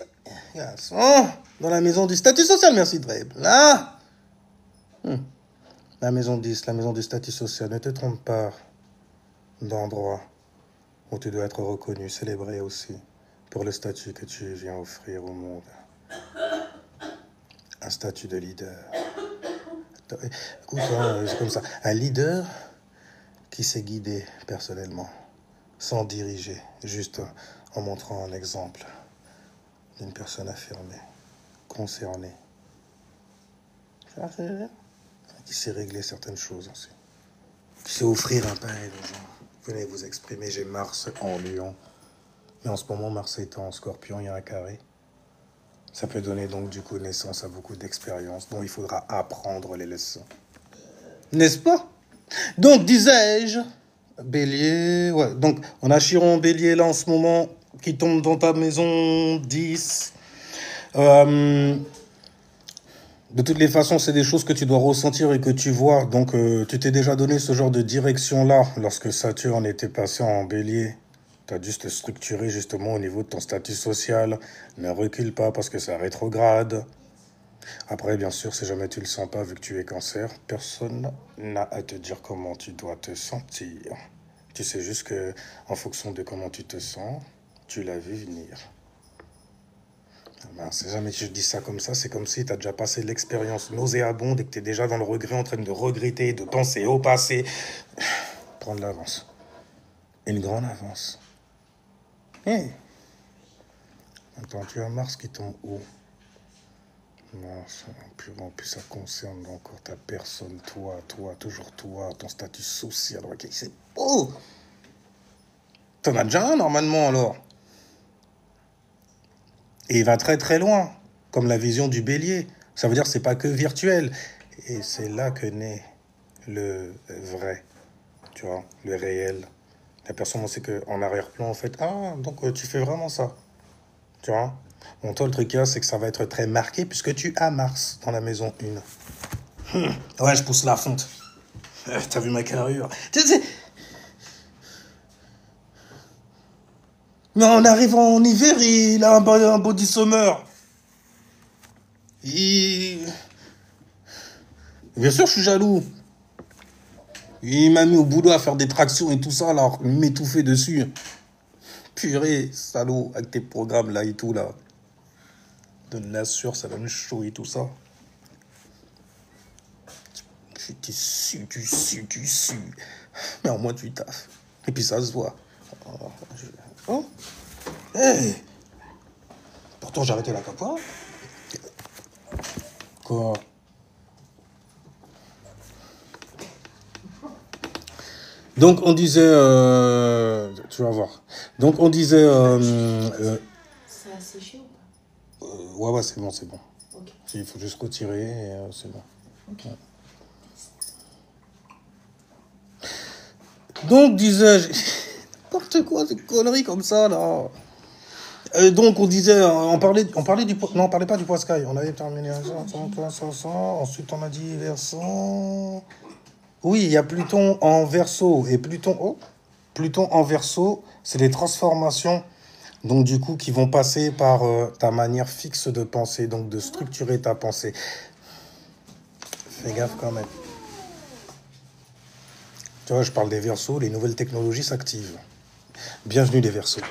Garçon, dans la maison du statut social, merci Dreb. Là, la maison 10, la maison du statut social. Ne te trompe pas d'endroit où tu dois être reconnu, célébré aussi, pour le statut que tu viens offrir au monde. Un statut de leader. Écoute, hein, c'est comme ça. Un leader qui sait guider personnellement, sans diriger, juste en montrant un exemple d'une personne affirmée, concernée, qui sait régler certaines choses aussi, qui sait offrir un pareil aux gens. Venez vous exprimer, j'ai Mars en Lion, mais en ce moment Mars est en Scorpion, il y a un carré. Ça peut donner donc du coup naissance à beaucoup d'expériences dont il faudra apprendre les leçons. N'est-ce pas? Donc, disais-je, Bélier, ouais. Donc, on a Chiron Bélier là en ce moment qui tombe dans ta maison 10. De toutes les façons, c'est des choses que tu dois ressentir et que tu vois. Donc, tu t'es déjà donné ce genre de direction-là lorsque Saturne était passé en Bélier. Tu as dû te structurer justement au niveau de ton statut social. Ne recule pas parce que ça rétrograde. Après, bien sûr, si jamais tu le sens pas, vu que tu es Cancer, personne n'a à te dire comment tu dois te sentir. Tu sais juste que, en fonction de comment tu te sens, tu l'as vu venir. Ben, si jamais je dis ça comme ça, c'est comme si tu as déjà passé l'expérience nauséabonde et que tu es déjà dans le regret, en train de regretter, de penser au passé. Prendre l'avance. Une grande avance. Hey. Attends, tu as Mars qui tombe où? Non, en plus, ça concerne encore ta personne, toi, toujours toi, ton statut social. Okay, c'est beau. T'en as déjà un, normalement, alors. Et il va très, très loin, comme la vision du bélier. Ça veut dire que c'est pas que virtuel. Et c'est là que naît le vrai, tu vois, le réel. La personne, on sait qu'en arrière-plan, en fait, ah, donc tu fais vraiment ça, tu vois. Bon, toi, le truc, c'est que ça va être très marqué puisque tu as Mars dans la maison 1. Ouais, je pousse la fonte. T'as vu ma carrure? Mais en arrivant en hiver, il a un body summer. Bien sûr, je suis jaloux. Il m'a mis au boulot à faire des tractions et tout ça, alors m'étouffer dessus. Purée, salaud, avec tes programmes là et tout là. Donne la sueur, ça donne chaud et tout ça. Tu sues, tu sues, tu sues. Mais au moins, tu taffes. Et puis, ça se voit. Oh. Hey. Pourtant, j'ai arrêté la capoire. Quoi? Donc, on disait... tu vas voir. Donc, on disait... Ça a séché ou pas? ouais, c'est bon, c'est bon. Ok. Il faut juste retirer et c'est bon. Ok. Ouais. Donc, disais-je... N'importe quoi, des conneries comme ça, là. Donc, on disait... On parlait du... Non, on parlait pas du Poiscaille. On avait terminé à 500. Ensuite, on a dit versant... Oui, il y a Pluton en Verseau. Et Pluton... Oh, Pluton en Verseau, c'est des transformations... Donc, du coup, qui vont passer par ta manière fixe de penser, donc de structurer ta pensée. Fais gaffe quand même. Tu vois, je parle des Verseaux, les nouvelles technologies s'activent. Bienvenue les Verseaux.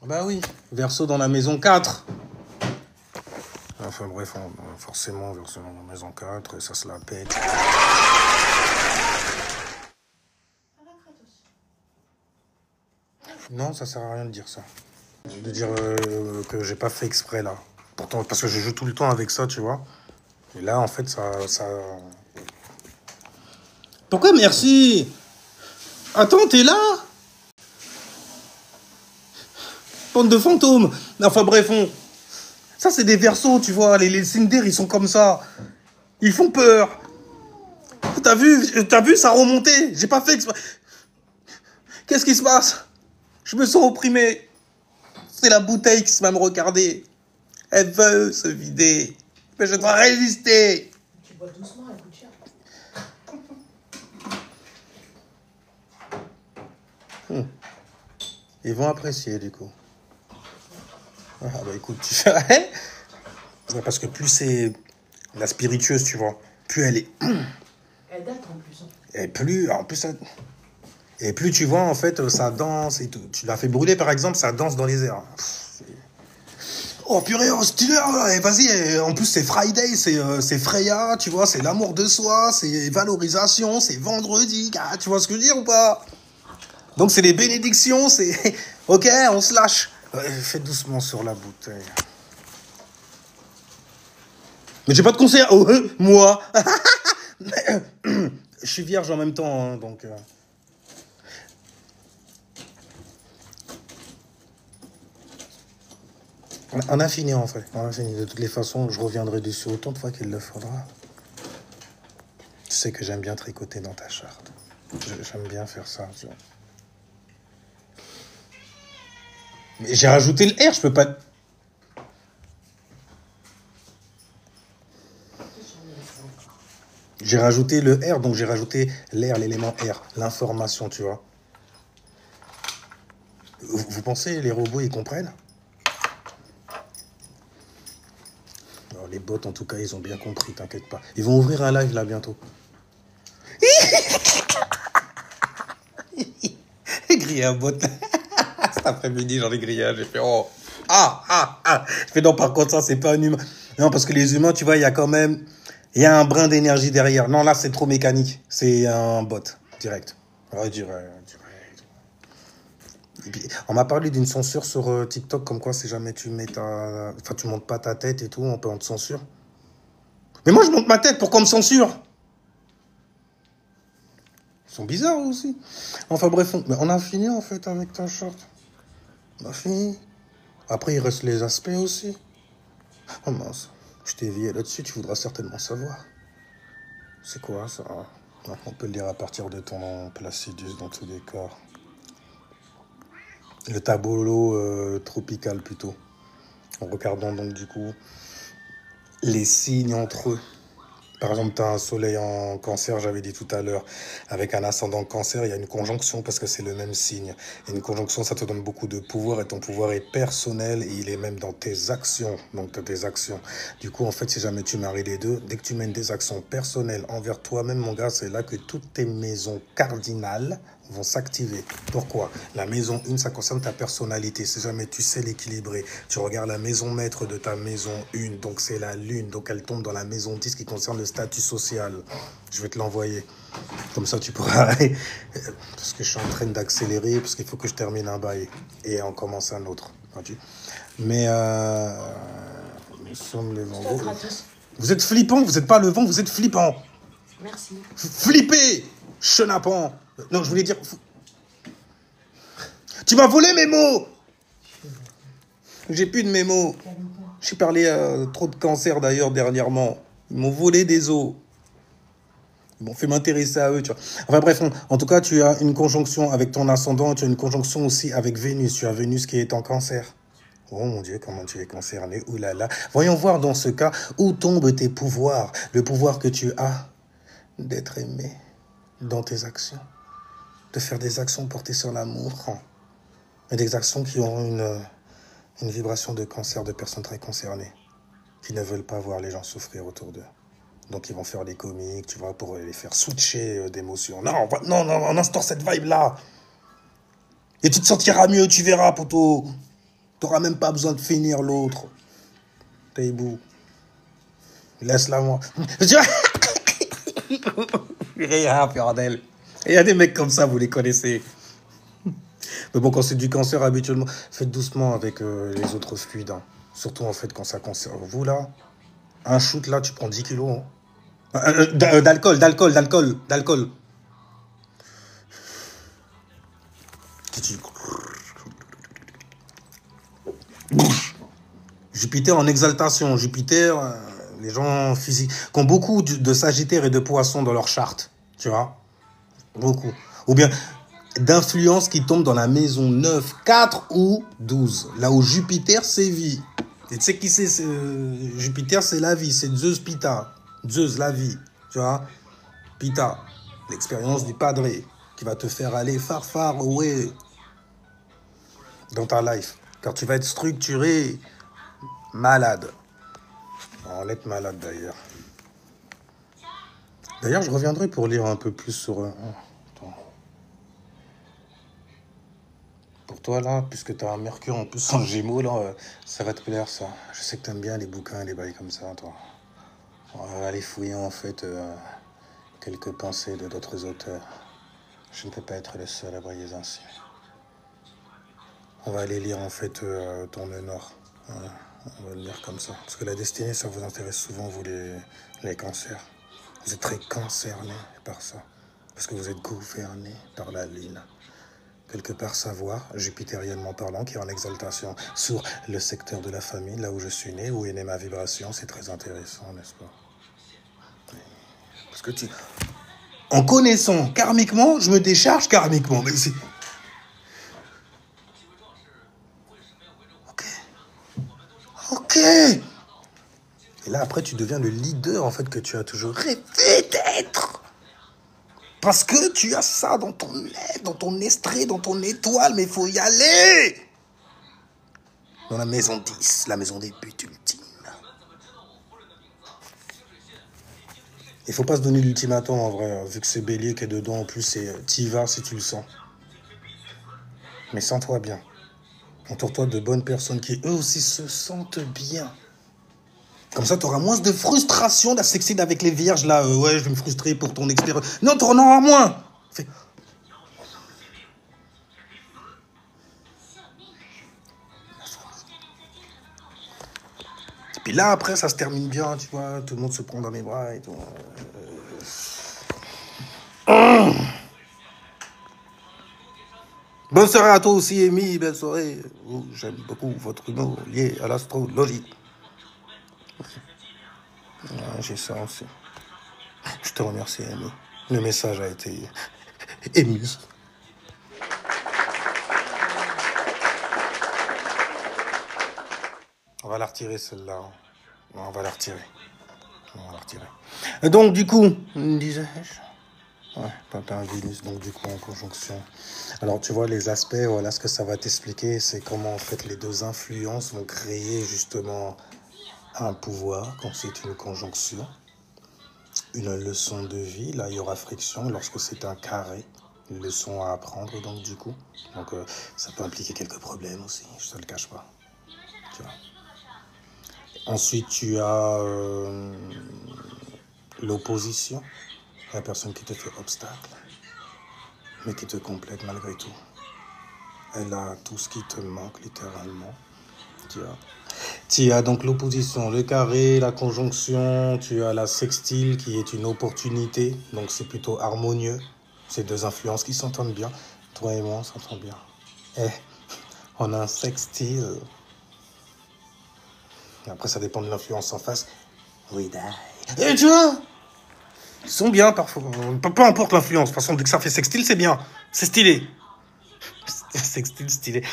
Bah oui, Verseau dans la maison 4. Enfin bref, forcément, Verseau dans la maison 4, et ça se la pète. Non, ça sert à rien de dire ça. De dire que j'ai pas fait exprès là. Pourtant, parce que je joue tout le temps avec ça, tu vois. Et là, en fait, ça... Pourquoi merci? Attends, t'es là? Bande de fantômes. Enfin bref, ça c'est des Verseaux, tu vois. Les Cinder, ils sont comme ça. Ils font peur. T'as vu, ça a remonté. J'ai pas fait exprès. Qu'est-ce qui se passe? Je me sens opprimé. C'est la bouteille qui se va me regarder. Elle veut se vider. Mais je dois résister. Tu bois doucement, elle coûte cher. Ils vont apprécier, du coup. Ah bah écoute, tu fais... Parce que plus c'est la spiritueuse, tu vois, plus elle est... Elle date en plus. Hein. Et plus, en plus, ça... Et plus tu vois, en fait, ça danse et tout. Tu l'as fait brûler, par exemple, ça danse dans les airs. Oh purée, oh, stylé, vas-y, en plus c'est Friday, c'est Freya, tu vois, c'est l'amour de soi, c'est valorisation, c'est vendredi, tu vois ce que je veux dire ou pas? Donc c'est les bénédictions, c'est... Ok, on se lâche. Fais doucement sur la bouteille. Mais j'ai pas de conseil, moi. Je suis vierge en même temps, hein, donc... On a fini en fait, on a fini. De toutes les façons, je reviendrai dessus autant de fois qu'il le faudra. Tu sais que j'aime bien tricoter dans ta charte. J'aime bien faire ça. Tu vois. Mais j'ai rajouté le R, je peux pas... J'ai rajouté le R, donc j'ai rajouté l'air, l'élément R, l'information, tu vois. Vous pensez les robots, ils comprennent? Alors, les bots, en tout cas, ils ont bien compris, t'inquiète pas. Ils vont ouvrir un live, là, bientôt. J'ai grillé un bot. Cet après-midi, j'en ai grillé un, j'ai fait, oh... Je fais, non, par contre, ça, c'est pas un humain. Non, parce que les humains, tu vois, il y a quand même... Il y a un brin d'énergie derrière. Non, là, c'est trop mécanique. C'est un bot, direct. Ouais, direct. Et puis, on m'a parlé d'une censure sur TikTok, comme quoi si jamais tu mets ta... Enfin, tu montes pas ta tête et tout, on te censure. Mais moi, je monte ma tête, pourquoi on me censure? Ils sont bizarres aussi. Enfin bref, on a fini en fait avec ta short. On a fini. Après, il reste les aspects aussi. Oh mince, je t'ai éveillé là-dessus, tu voudras certainement savoir. C'est quoi ça? On peut le dire à partir de ton Placidus dans tous les cas. Le tableau tropical plutôt. En regardant donc du coup les signes entre eux. Par exemple, tu as un soleil en cancer, j'avais dit tout à l'heure, avec un ascendant cancer, il y a une conjonction parce que c'est le même signe. Et une conjonction, ça te donne beaucoup de pouvoir et ton pouvoir est personnel et il est même dans tes actions. Donc, tu as tes actions. Du coup, en fait, si jamais tu maries les deux, dès que tu mènes des actions personnelles envers toi-même, mon gars, c'est là que toutes tes maisons cardinales vont s'activer. Pourquoi? La maison 1, ça concerne ta personnalité. Si jamais tu sais l'équilibrer, tu regardes la maison maître de ta maison 1, donc c'est la lune, donc elle tombe dans la maison 10 qui concerne le statut social. Je vais te l'envoyer. Comme ça, tu pourras... parce que je suis en train d'accélérer, parce qu'il faut que je termine un bail. Et on commence un autre. Mais nous sommes les vents. Vous êtes flippant, vous n'êtes pas le vent, vous êtes flippant. Merci. Flippé, chenapan. Non, je voulais dire... Tu m'as volé mes mots. J'ai plus de mes mots. J'ai parlé trop de cancer d'ailleurs dernièrement. Ils m'ont volé des os. Ils m'ont fait m'intéresser à eux, tu vois. Enfin bref, en tout cas, tu as une conjonction avec ton ascendant, tu as une conjonction aussi avec Vénus. Tu as Vénus qui est en cancer. Oh mon Dieu, comment tu es concerné. Ouh là là. Voyons voir dans ce cas où tombent tes pouvoirs. Le pouvoir que tu as d'être aimé dans tes actions. De faire des actions portées sur l'amour. Et des actions qui ont une vibration de cancer de personnes très concernées. Qui ne veulent pas voir les gens souffrir autour d'eux. Donc ils vont faire des comiques, tu vois, pour les faire switcher d'émotions. Non, on instaure cette vibe-là. Et tu te sentiras mieux, tu verras, poteau. T'auras même pas besoin de finir l'autre. T'es beau. Laisse-la moi. Rien, bordel. Il y a des mecs comme ça, vous les connaissez. Mais bon, quand c'est du cancer, habituellement, faites doucement avec les autres fluides. Hein. Surtout, en fait, quand ça concerne vous, là. Un shoot, là, tu prends 10 kilos. Hein. D'alcool. Jupiter en exaltation. Jupiter, les gens physiques, qui ont beaucoup de Sagittaire et de Poisson dans leur charte. Tu vois? Beaucoup. Ou bien d'influences qui tombent dans la maison 9, 4 ou 12. Là où Jupiter sévit. Et tu sais qui c'est Jupiter, c'est la vie. C'est Zeus Pita. Zeus, la vie. Tu vois? Pita. L'expérience du padré. Qui va te faire aller far away. Dans ta life. Car tu vas être structuré. Malade. En être malade d'ailleurs. D'ailleurs, je reviendrai pour lire un peu plus sur... Pour toi, là, puisque tu as un Mercure en plus en Gémeaux, là, ça va te plaire, ça. Je sais que tu aimes bien les bouquins, les bails comme ça, toi. On va aller fouiller, en fait, quelques pensées de d'autres auteurs. Je ne peux pas être le seul à briller ainsi. On va aller lire, en fait, ton nœud nord. Voilà. On va le lire comme ça. Parce que la destinée, ça vous intéresse souvent, vous, les cancers. Vous êtes très concernés par ça. Parce que vous êtes gouvernés par la lune. Quelque part savoir, jupitériennement parlant, qui est en exaltation sur le secteur de la famille, là où je suis né, où est née ma vibration, c'est très intéressant, n'est-ce pas? Parce que en connaissant karmiquement, je me décharge karmiquement. Mais c'est... Ok. Et là, après, tu deviens le leader, en fait, que tu as toujours rêvé d'être. Parce que tu as ça dans ton être, dans ton estrée, dans ton étoile, mais il faut y aller. Dans la maison 10, la maison des buts ultimes. Il faut pas se donner l'ultimatum en vrai, vu que c'est Bélier qui est dedans, en plus, c'est t'y vas si tu le sens. Mais sens-toi bien. Entoure-toi de bonnes personnes qui eux aussi se sentent bien. Comme ça, tu auras moins de frustration d'assexer avec les vierges, là. Ouais, je vais me frustrer pour ton extérieur. Non, tu en auras moins. Et puis là, après, ça se termine bien, tu vois. Tout le monde se prend dans mes bras et tout. Bonne soirée à toi aussi, Amy. Belle soirée. Oh, j'aime beaucoup votre humour lié à l'astrologie. Ouais, j'ai ça aussi. Je te remercie, Amy. Le message a été ému. On va la retirer, celle-là. On va la retirer. Et donc, du coup, disais-je... Ouais, t'as un Vénus, donc du coup, en conjonction. Alors, tu vois, les aspects, voilà, ce que ça va t'expliquer, c'est comment, en fait, les deux influences vont créer, justement, un pouvoir, quand c'est une conjonction. Une leçon de vie, là, il y aura friction lorsque c'est un carré. une leçon à apprendre, donc du coup. Donc ça peut impliquer quelques problèmes aussi, je te le cache pas. Tu vois. Ensuite, tu as l'opposition, la personne qui te fait obstacle, mais qui te complète malgré tout. Elle a tout ce qui te manque, littéralement. Tu as donc l'opposition, le carré, la conjonction, tu as la sextile qui est une opportunité, donc c'est plutôt harmonieux. C'est deux influences qui s'entendent bien. Toi et moi, on s'entend bien. Eh, on a un sextile. Après, ça dépend de l'influence en face. Oui, die. Et tu vois, ils sont bien parfois. Peu importe l'influence. De toute façon, dès que ça fait sextile, c'est bien. C'est stylé. Sextile, stylé.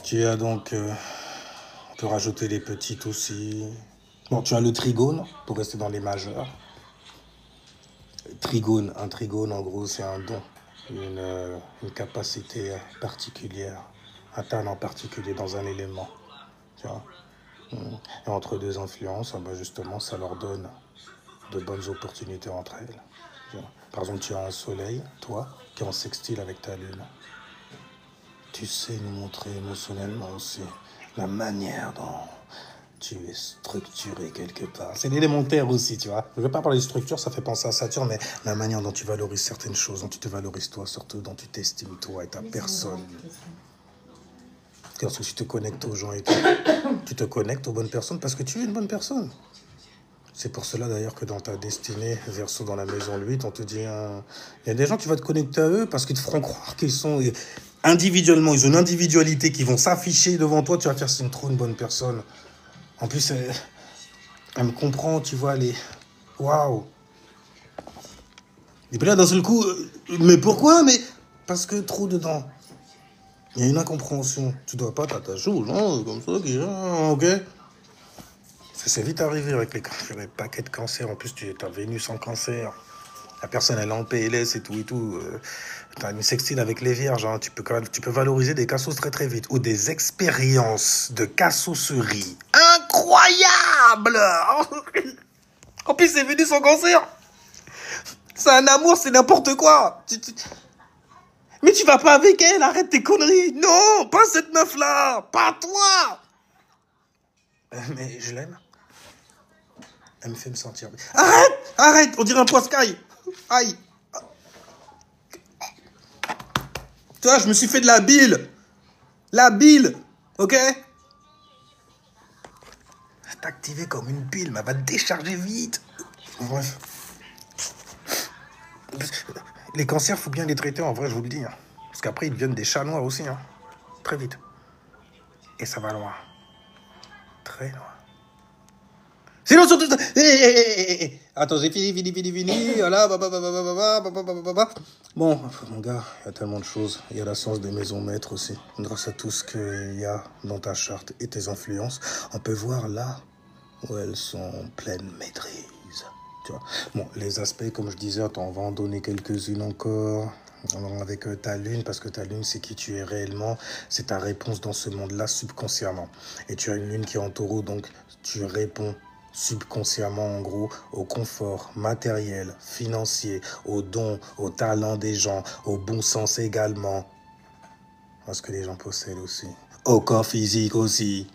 Tu as donc... on peut rajouter les petites aussi. Bon, tu as le trigone, pour rester dans les majeurs. Trigone, un trigone, en gros, c'est un don. Une capacité particulière. Un talent particulier dans un élément. Tu vois. Et entre deux influences, bah justement, ça leur donne de bonnes opportunités entre elles. Tu vois. Par exemple, tu as un soleil, toi, qui est en sextile avec ta lune. Tu sais nous montrer émotionnellement aussi la manière dont tu es structuré quelque part. C'est l'élémentaire aussi, tu vois. Je ne vais pas parler de structure, ça fait penser à Saturne, mais la manière dont tu valorises certaines choses, dont tu te valorises toi, surtout dont tu t'estimes toi et ta personne. Lorsque tu te connectes aux gens et tout, tu te connectes aux bonnes personnes parce que tu es une bonne personne. C'est pour cela d'ailleurs que dans ta destinée, Verseau dans la maison 8, on te dit... Il y a des gens, tu vas te connecter à eux parce qu'ils te feront croire qu'ils sont... Individuellement, ils ont une individualité qui vont s'afficher devant toi. Tu vas faire, c'est trop une bonne personne. En plus, elle me comprend, tu vois, les... Waouh. Et puis là, d'un seul coup, mais pourquoi? Mais parce que trop dedans. Il y a une incompréhension. Tu dois pas t'attacher aux gens comme ça, ok? Ça s'est vite arrivé avec les paquets de cancer. En plus, tu as Vénus en cancer. La personne, elle est en PLS et tout et tout. Tu as une sextile avec les vierges. Hein. Tu peux valoriser des cassos très très vite. Ou des expériences de cassosserie incroyables. En plus, c'est Vénus en cancer. C'est un amour, c'est n'importe quoi. Mais tu vas pas avec elle, arrête tes conneries. Non, pas cette meuf-là. Pas toi. Mais je l'aime. Elle me fait me sentir... Arrête, on dirait un poiscaille. Aïe. Tu vois, je me suis fait de la bile. La bile, ok? C'est activé comme une bile, mais elle va te décharger vite. Bref. Les cancers, faut bien les traiter, en vrai, je vous le dis. Hein. Parce qu'après, ils deviennent des chats noirs aussi. Hein. Très vite. Et ça va loin. Très loin. Sinon, surtout... Attends, j'ai fini. Voilà. Bon, mon gars, il y a tellement de choses. Il y a la science des maisons maîtres aussi. Grâce à tout ce qu'il y a dans ta charte et tes influences, on peut voir là où elles sont en pleine maîtrise. Tu vois. Bon, les aspects, comme je disais, on va en donner quelques-unes encore. Avec ta lune, parce que ta lune, c'est qui tu es réellement. C'est ta réponse dans ce monde-là subconsciemment. Et tu as une lune qui est en taureau, donc tu réponds subconsciemment, en gros, au confort matériel, financier, aux dons, au talent des gens, au bon sens également. Parce que les gens possèdent aussi. Au corps physique aussi.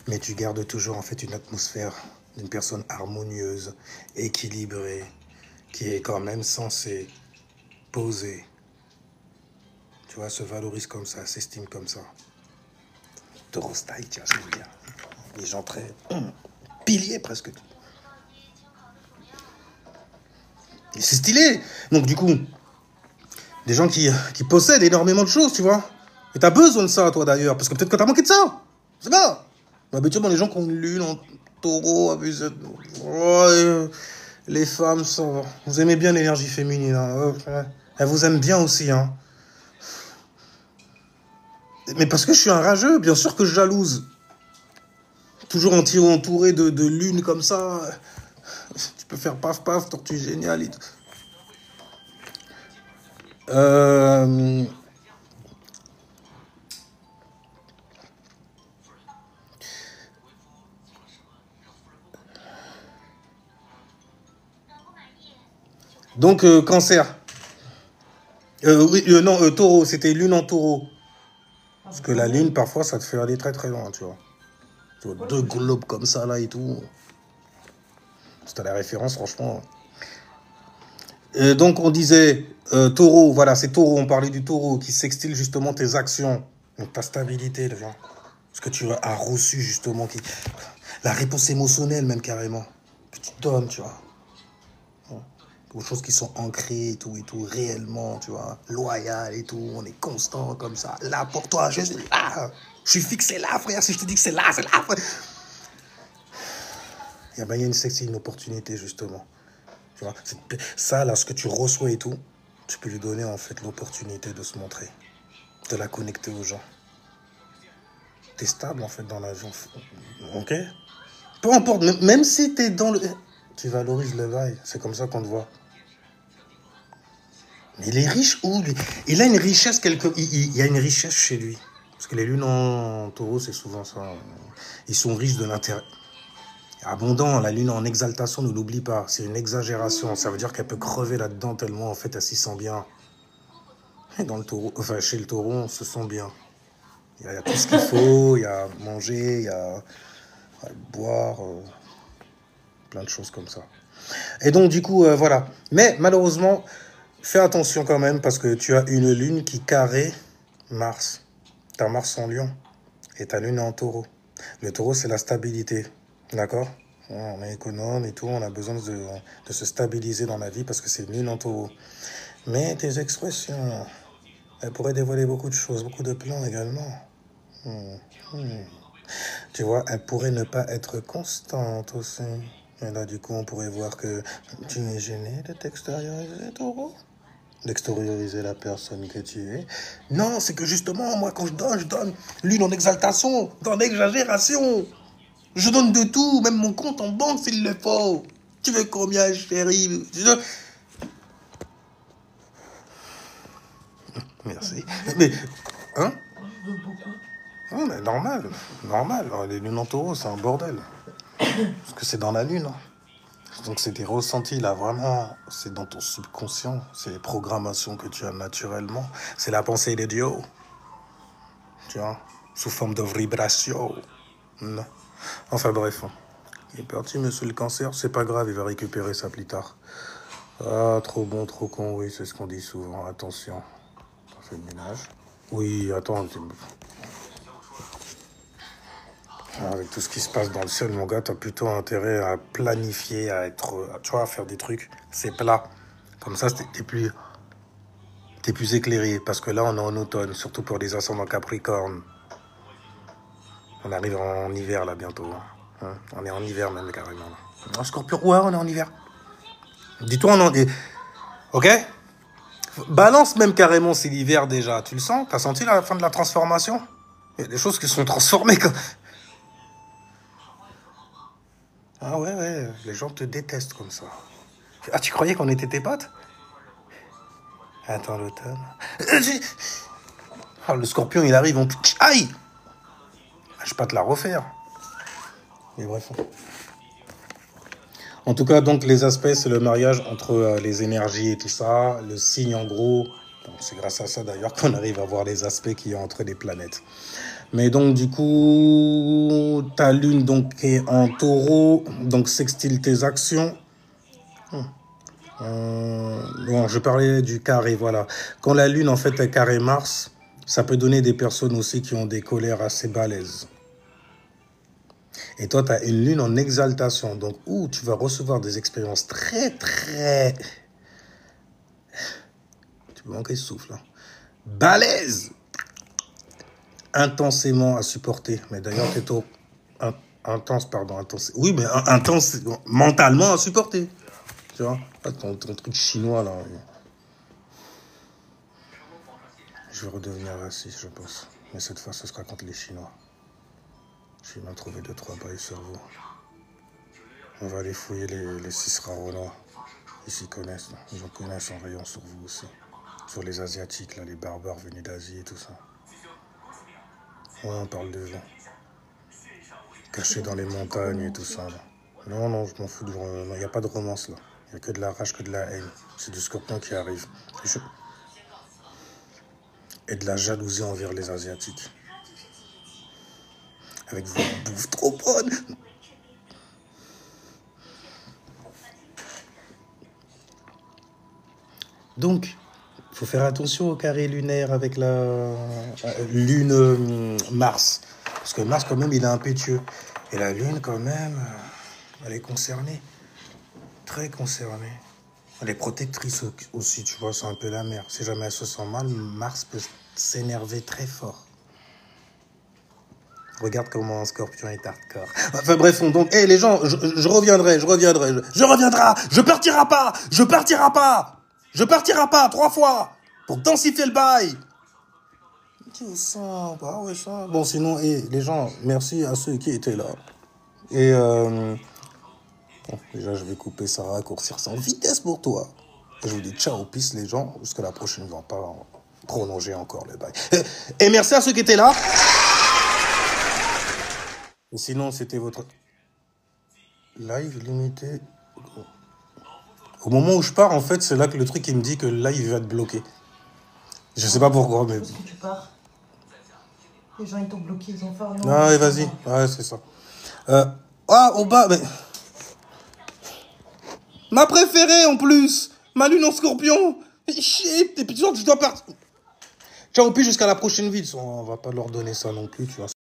Mais tu gardes toujours, en fait, une atmosphère d'une personne harmonieuse, équilibrée, qui est quand même censée poser. Tu vois, se valorise comme ça, s'estime comme ça. Taureau style, tiens, je veux dire. Les gens très... piliers presque. Et c'est stylé. Donc du coup, des gens qui possèdent énormément de choses, tu vois. Et t'as besoin de ça, toi, d'ailleurs. Parce que peut-être que t'as manqué de ça. C'est pas. Mais habituellement, les gens qui ont une lune en taureau, les femmes, ça va. Vous aimez bien l'énergie féminine. Hein. Elles vous aiment bien aussi, hein. Mais parce que je suis un rageux, bien sûr que je jalouse. Toujours entouré de lunes comme ça. Tu peux faire paf paf, tortue géniale et tout. Donc, cancer. Oui, non, taureau, c'était lune en taureau. Parce que la lune, parfois, ça te fait aller très très loin, tu vois. Tu vois, deux globes comme ça, là, et tout. C'était la référence, franchement. Donc, on disait, taureau, voilà, c'est taureau, on parlait du taureau, qui sextile justement tes actions. Donc, ta stabilité, les gens. Ce que tu as reçu, justement, la réponse émotionnelle, même, carrément. Que tu donnes, tu vois. Aux choses qui sont ancrées et tout, réellement, tu vois, loyal et tout, on est constant comme ça. Là, pour toi, je suis là. Je suis fixé là, frère. Si je te dis que c'est là, frère. Il y a une opportunité, justement. Tu vois, ça, là, ce que tu reçois et tout, tu peux lui donner, en fait, l'opportunité de se montrer, de la connecter aux gens. T'es stable, en fait, dans la vie. Ok? Peu importe, même si t'es dans le... Tu valorises le bail, c'est comme ça qu'on te voit. Mais il est riche où lui? Il a une richesse il y a une richesse chez lui. Parce que les lunes en taureau, c'est souvent ça. Ils sont riches de l'intérieur. Abondant, la lune en exaltation, ne l'oublie pas. C'est une exagération. Ça veut dire qu'elle peut crever là-dedans tellement, en fait, elle s'y sent bien. Et dans le taureau, enfin, chez le taureau, on se sent bien. Il y a tout ce qu'il faut, il y a manger, il y a boire, plein de choses comme ça. Et donc, du coup, voilà. Mais malheureusement, fais attention quand même parce que tu as une lune qui carré Mars. Ta Mars en Lion et ta lune en taureau. Le taureau, c'est la stabilité. D'accord? On est économe et tout, on a besoin de se stabiliser dans la vie parce que c'est une lune en taureau. Mais tes expressions, elles pourraient dévoiler beaucoup de choses, beaucoup de plans également. Tu vois, elles pourraient ne pas être constantes aussi. Et là, du coup, on pourrait voir que tu es gêné de t'extérioriser, taureau? D'extérioriser la personne que tu es. Non, c'est que justement, moi, quand je donne lune en exaltation, dans l'exagération. Je donne de tout, même mon compte en banque s'il le faut. Tu veux combien, chérie? Merci. Mais, hein? Non, mais normal, normal. Les lunes en taureau, c'est un bordel. Parce que c'est dans la lune. Donc c'est des ressentis là, vraiment, c'est dans ton subconscient, c'est les programmations que tu as naturellement, c'est la pensée de Dieu, tu vois, sous forme de vibration. Non. Enfin bref, il est parti monsieur le cancer, c'est pas grave, il va récupérer ça plus tard. Ah, trop bon, trop con, oui, c'est ce qu'on dit souvent, attention, on fait le ménage. Oui, attends, avec tout ce qui se passe dans le ciel, mon gars, t'as plutôt intérêt à planifier, à être, tu vois, à faire des trucs, c'est plat. Comme ça, t'es plus éclairé, parce que là, on est en automne, surtout pour les ascendants Capricorne. On arrive en hiver, là, bientôt. Hein. On est en hiver, même, carrément. En Scorpion, ouais, on est en hiver. Dis-toi, on est... Ok? Balance, même, carrément, c'est l'hiver, déjà. Tu le sens? T'as senti la fin de la transformation? Il y a des choses qui sont transformées, comme... Ah ouais, les gens te détestent comme ça. Ah, tu croyais qu'on était tes potes? Attends, l'automne... Ah, le scorpion, il arrive, on... Aïe! Je vais pas te la refaire. Mais bref. En tout cas, donc, les aspects, c'est le mariage entre les énergies et tout ça. Le signe, en gros, c'est grâce à ça, d'ailleurs, qu'on arrive à voir les aspects qu'il y a entre les planètes. Mais donc, du coup, ta lune, donc, est en taureau, donc, sextile tes actions. Bon, je parlais du carré, voilà. Quand la lune, en fait, est carré Mars, ça peut donner des personnes aussi qui ont des colères assez balèzes. Et toi, tu as une lune en exaltation, donc où tu vas recevoir des expériences très, très... Tu peux manquer de souffle, hein. Balèze! Intensément à supporter. Mais d'ailleurs, t'es trop... Intense, pardon, intense. Oui, mais intense, mentalement à supporter. Tu vois, ton truc chinois, là. Je vais redevenir raciste, je pense. Mais cette fois, ce sera contre les Chinois. Je vais m'en trouver 2-3 bails sur vous. On va aller fouiller les Cisrarois. Ils s'y connaissent, là. Ils en connaissent en rayon sur vous aussi. Sur les Asiatiques, là, les barbares venus d'Asie et tout ça. Ouais, on parle de vous. Cachés dans les montagnes et tout ça, là. Non, je m'en fous de... Il n'y a pas de romance, là. Il n'y a que de la rage, que de la haine. C'est du scorpion qui arrive. Et de la jalousie envers les Asiatiques. Avec votre bouffe trop bonne. Donc, il faut faire attention au carré lunaire avec la lune Mars. Parce que Mars, quand même, il est impétueux. Et la lune, quand même, elle est concernée. Très concernée. Elle est protectrice aussi, tu vois, c'est un peu la mère. Si jamais elle se sent mal, Mars peut s'énerver très fort. Regarde comment un scorpion est hardcore. Enfin bref, donc, les gens, je reviendrai, je reviendrai. Je partirai pas 3 fois pour densifier le bail. Ça, bah ouais, ça. Bon, sinon, les gens, merci à ceux qui étaient là. Et bon, déjà, je vais couper ça, raccourcir ça en vitesse pour toi. Et je vous dis ciao, peace les gens, jusqu'à la prochaine, je ne vais pas prolonger encore le bail. Et merci à ceux qui étaient là. Et sinon, c'était votre live limité. Au moment où je pars, en fait, c'est là que le truc, il me dit que le live va être bloqué. Je sais pas pourquoi, mais... Parce que tu pars. Les gens, ils t'ont bloqué, ils ont fait un nom. Ah, vas-y. Ouais, c'est ça. Au bas, mais... Ma préférée, en plus. Ma lune en scorpion. Shit. Et puis, tu dois partir. Ciao, puis jusqu'à la prochaine vidéo. On va pas leur donner ça non plus, tu vois.